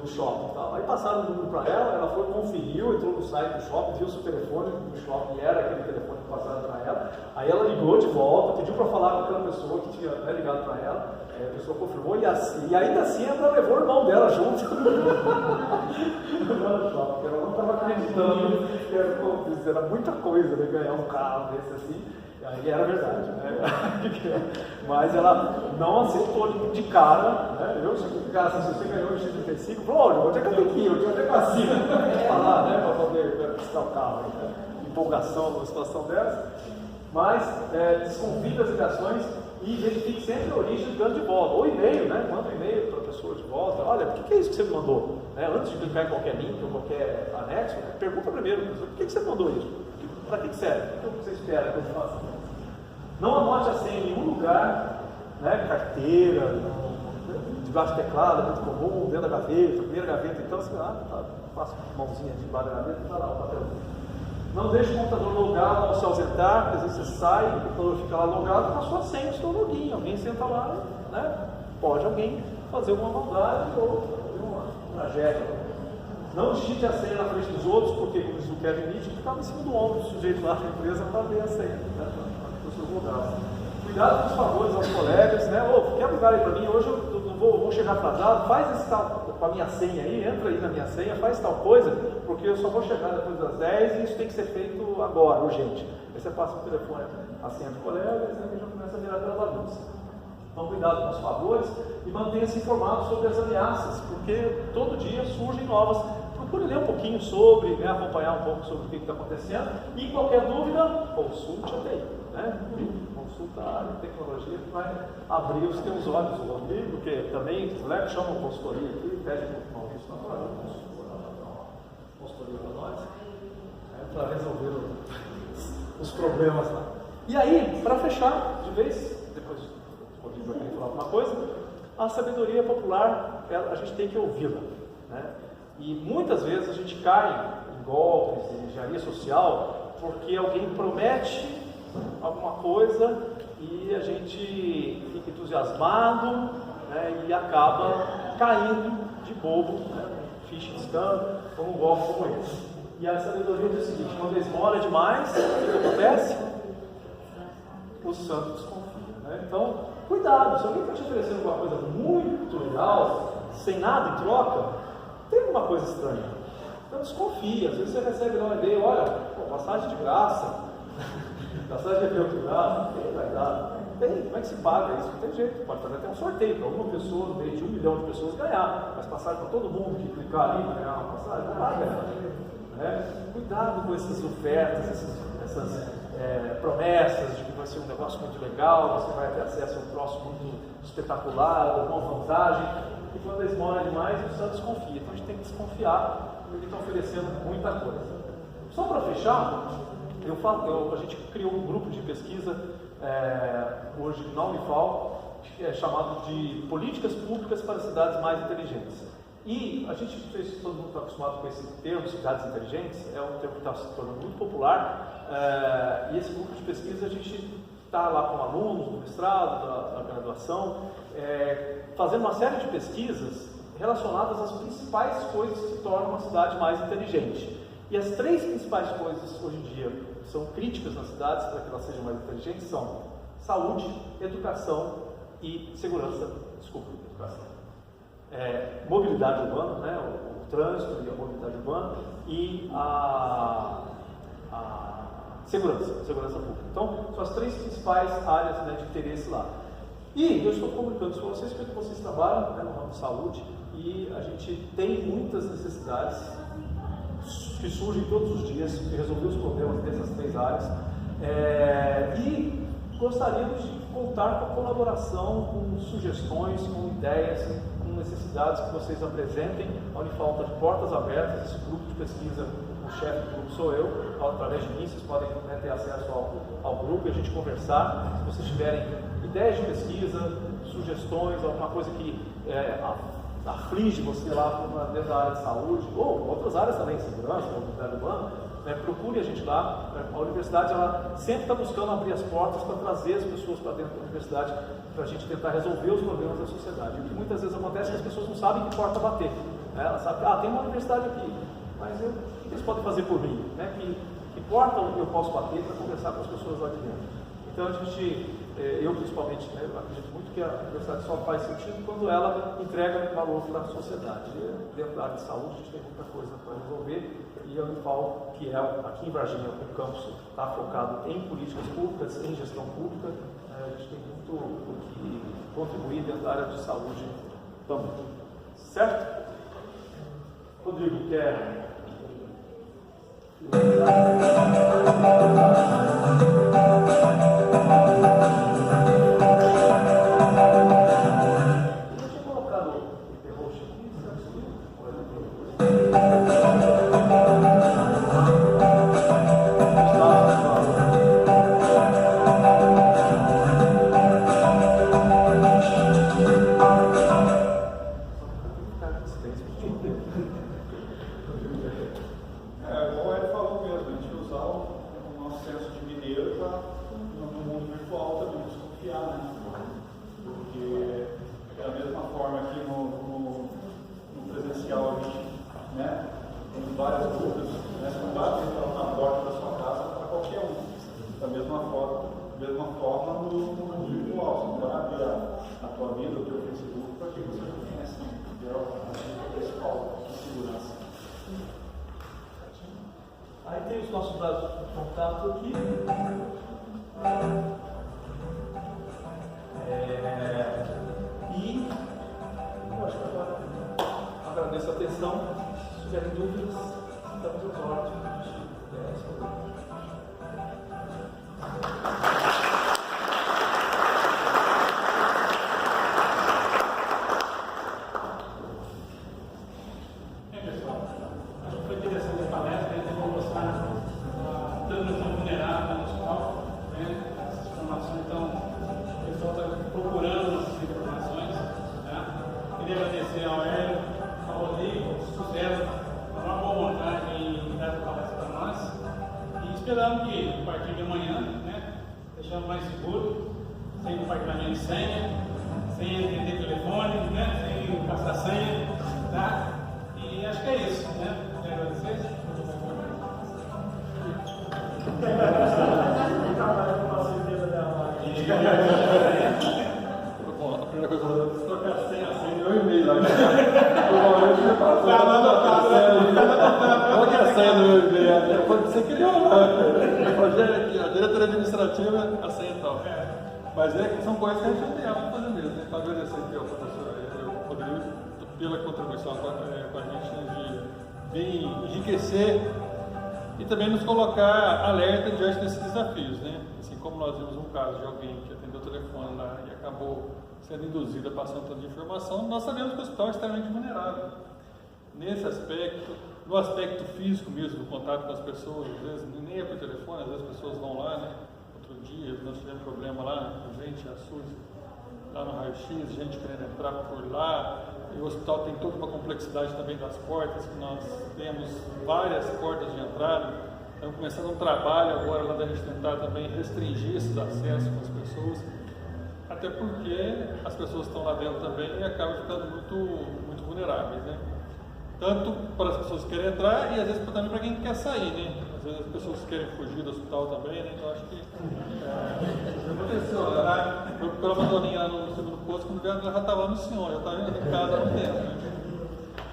do shopping e tal. Aí passaram o número para ela, ela foi, conferiu, entrou no site do shopping, viu se o telefone do shopping era aquele telefone que passaram para ela. Aí ela ligou de volta, pediu para falar com aquela pessoa que tinha ligado para ela. A pessoa confirmou e ainda assim ela levou o irmão dela junto. Ela não estava acreditando que era muita coisa, né? Ganhar um carro desse assim. Aí era verdade, né? Mas ela não aceitou de cara, né? Eu cheguei de cara, se você ganhou o X35, falou, olha, onde é que eu tenho que ir? Onde é que eu assino? Tem que falar, né? Para poder pistar o carro. Né? Empolgação numa situação dessa. Mas desconfie das ligações e verifique sempre a origem do ganho de volta. Ou e-mail, né? Manda um e-mail para a pessoa de volta. Olha, o que é isso que você me mandou? Antes de clicar em qualquer link ou qualquer anexo, pergunta primeiro, por que você mandou isso? Para que serve? O que você espera que eu faça? Não anote a senha em nenhum lugar, né? Carteira, debaixo do teclado, é muito comum, dentro da gaveta, primeira gaveta, então você faça uma mãozinha debaixo da gaveta e está lá o papel. Não deixe o computador logado ao se ausentar, porque às vezes você sai, o computador fica lá logado com a sua senha, o seu login. Alguém senta lá, né? Pode alguém fazer uma maldade ou uma tragédia. Não digite a senha na frente dos outros, porque, como diz o Kevin Mitchell, ficava em cima do ombro do sujeito lá da empresa para ver a senha, né? Para os seus lugares. Cuidado com os favores aos colegas, né? Quer lugar aí para mim? Hoje eu não vou chegar atrasado, faz esse tal com a minha senha aí, entra aí na minha senha, faz tal coisa, porque eu só vou chegar depois das 10 e isso tem que ser feito agora, urgente. Aí você passa o telefone, a senha do colega, e você já começa a virar aquela bagunça. Então, cuidado com os favores e mantenha-se informado sobre as ameaças, porque todo dia surgem novas. Procure ler um pouquinho sobre, né, acompanhar um pouco sobre o que está acontecendo e qualquer dúvida, consulte a TI, né? Consulta a área de tecnologia que vai abrir os teus olhos, o amigo, que também os colegas chamam consultoria aqui, pede para o Maurício consultoria para nós, para resolver os problemas lá. E aí, para fechar de vez, depois o Rodrigo vai querer falar alguma coisa, a sabedoria popular, a gente tem que ouvi-la, né? E muitas vezes a gente cai em golpes, em engenharia social, porque alguém promete alguma coisa e a gente fica entusiasmado, né, e acaba caindo de bobo, né, phishing scam, como um golpe como esse. E a sabedoria diz o seguinte: quando esmola demais, o que acontece? O santo desconfia, né? Então, cuidado, se alguém está te oferecendo alguma coisa muito legal, sem nada em troca, tem alguma coisa estranha. Então desconfia. Às vezes você recebe lá uma ideia, olha, passagem de graça, passagem de avião de graça, tem, vai dar. Tem, como é que se paga isso? Não tem jeito, pode fazer até um sorteio para alguma pessoa, no meio de 1 milhão de pessoas ganhar, mas passagem para todo mundo que clicar ali vai ganhar uma passagem, não vai ganhar. Né? Cuidado com essas ofertas, essas promessas de que vai ser um negócio muito legal, você vai ter acesso a um troço muito espetacular, uma vantagem. E quando eles moram demais, o santo desconfia. Então a gente tem que desconfiar, porque estão oferecendo muita coisa. Só para fechar, a gente criou um grupo de pesquisa hoje na Unifal, chamado de Políticas Públicas para Cidades Mais Inteligentes. E a gente fez, todo mundo está acostumado com esse termo, cidades inteligentes, é um termo que está se tornando muito popular, e esse grupo de pesquisa a gente está lá com alunos do mestrado, da graduação, fazendo uma série de pesquisas relacionadas às principais coisas que tornam uma cidade mais inteligente. E as 3 principais coisas hoje em dia que são críticas nas cidades para que elas sejam mais inteligentes são saúde, educação e segurança. Educação. Mobilidade urbana, né, o trânsito e a mobilidade urbana, e a segurança pública. Então, são as 3 principais áreas, né, de interesse lá. E eu estou comunicando isso com vocês porque vocês trabalham, né, no ramo de saúde, e a gente tem muitas necessidades que surgem todos os dias de resolver os problemas dessas 3 áreas, e gostaríamos de contar com a colaboração, com sugestões, com ideias, com necessidades que vocês apresentem. A Unifal está de portas abertas, esse grupo de pesquisa, o chefe do grupo sou eu, através de mim vocês podem, né, ter acesso ao grupo e a gente conversar. Se vocês tiverem ideias de pesquisa, sugestões, alguma coisa que aflige você lá dentro da área de saúde, ou outras áreas também, segurança, mobilidade urbana, procure a gente lá. A universidade ela sempre está buscando abrir as portas para trazer as pessoas para dentro da universidade, para a gente tentar resolver os problemas da sociedade. O que muitas vezes acontece é que as pessoas não sabem que porta bater. Elas sabem, tem uma universidade aqui, mas o que eles podem fazer por mim? Né? Que porta eu posso bater para conversar com as pessoas lá de dentro? Então a gente, eu principalmente, né, eu acredito muito que a universidade só faz sentido quando ela entrega valor para a sociedade. Dentro da área de saúde a gente tem muita coisa para resolver, e a Unifal, que é aqui em Varginha, o campus está focado em políticas públicas, em gestão pública, a gente tem muito o que contribuir dentro da área de saúde também. Certo? Rodrigo, quer? Igual ele falou mesmo, a gente usar o nosso senso de mineiro para, no mundo virtual também, desconfiar, né? Porque da mesma forma que no presencial a gente, né, tem várias dúvidas, né? Você não bate na porta da sua casa para qualquer um. Da mesma forma no mundo virtual, você não vai abrir a tua vida, o teu Facebook, para que você não conhece, entendeu? A principal segurança. Aí tem os nossos dados de contato aqui. agradeço a atenção. Se tiverem dúvidas, estamos às ordens. Esperamos que a partir de amanhã, deixamos mais seguro, sem compartilhamento de senha, sem atender telefone, sem passar senha, tá? E acho que é isso, Quero agradecer. Bom, a primeira coisa que eu vou trocar a senha, meu e-mail lá. Qual que é a senha do meu e-mail? Você criou lá, a diretoria administrativa, a senha e tal. Mas são coisas que a gente tem que fazer mesmo, Para agradecer aqui ao professor Rodrigo pela contribuição com a gente de enriquecer e também nos colocar alerta diante desses desafios, Assim como nós vimos um caso de alguém que atendeu o telefone lá e acabou sendo induzida a passar um tanto de informação, nós sabemos que o hospital é extremamente vulnerável. Nesse aspecto, no aspecto físico mesmo, do contato com as pessoas, às vezes nem é por telefone, às vezes as pessoas vão lá, Outro dia nós tivemos problema lá, gente, a SUS, lá no raio-x, gente querendo entrar por lá, e o hospital tem toda uma complexidade também das portas, que nós temos várias portas de entrada, estamos começando um trabalho agora lá da gente tentar também restringir esses acessos com as pessoas, até porque as pessoas estão lá dentro também e acabam ficando muito vulneráveis, Tanto para as pessoas que querem entrar e às vezes também para quem quer sair, Às vezes as pessoas querem fugir do hospital também, Então acho que aconteceu lá. Eu pela madoninha lá no segundo posto, quando veio ela já estava no senhor, já estava indo em casa há um tempo,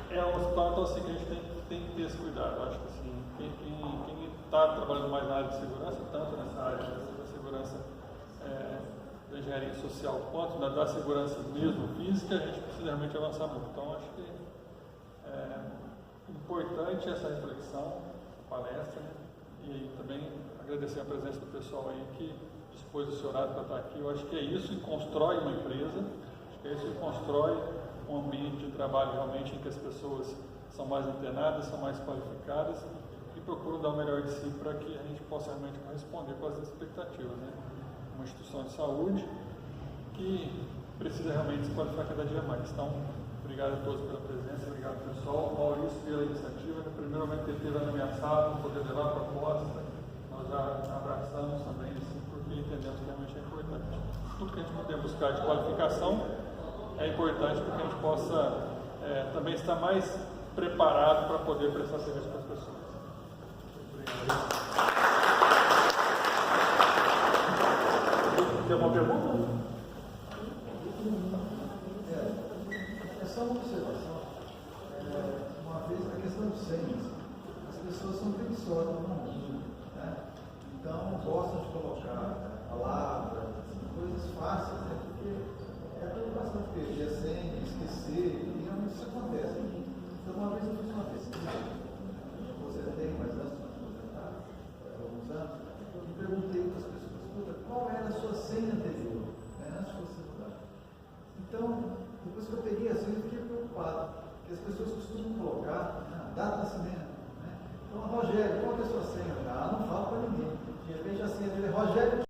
É um hospital, então assim, que a gente tem que ter esse cuidado. Acho que assim, quem está trabalhando mais na área de segurança, tanto nessa área da segurança da engenharia social quanto da segurança mesmo física, a gente precisa realmente avançar muito. Então acho que é importante essa reflexão, palestra, e também agradecer a presença do pessoal aí que dispôs do seu horário para estar aqui. Eu acho que é isso que constrói uma empresa, acho que é isso que constrói um ambiente de trabalho realmente em que as pessoas são mais antenadas, são mais qualificadas e procuram dar o melhor de si para que a gente possa realmente corresponder com as expectativas, Uma instituição de saúde que precisa realmente se qualificar cada dia mais. Então, obrigado a todos pela presença, obrigado pessoal, Maurício pela iniciativa. No primeiro momento que ele esteve na minha sala, não poder levar a proposta, nós já abraçamos também, assim, porque entendemos que realmente é importante. Tudo que a gente puder buscar de qualificação é importante para que a gente possa também estar mais preparado para poder prestar serviço para as pessoas. Obrigado. Tem alguma pergunta? É só uma observação. Uma vez a questão de senhas, as pessoas são preguiçosas no mundo, Então gostam de colocar palavras, coisas fáceis, porque é tudo bastante perder a senha, esquecer, e realmente isso acontece. Então uma vez eu fiz uma pesquisa, você tem, mas antes de aposentar, há alguns anos, eu perguntei para as pessoas, qual era a sua senha anterior, antes de você mudar. Então, depois que eu peguei a senha, eu fiquei preocupado, porque as pessoas costumam colocar data de nascimento. Então, Rogério, qual é a sua senha? Não falo para ninguém. De repente a senha dele é Rogério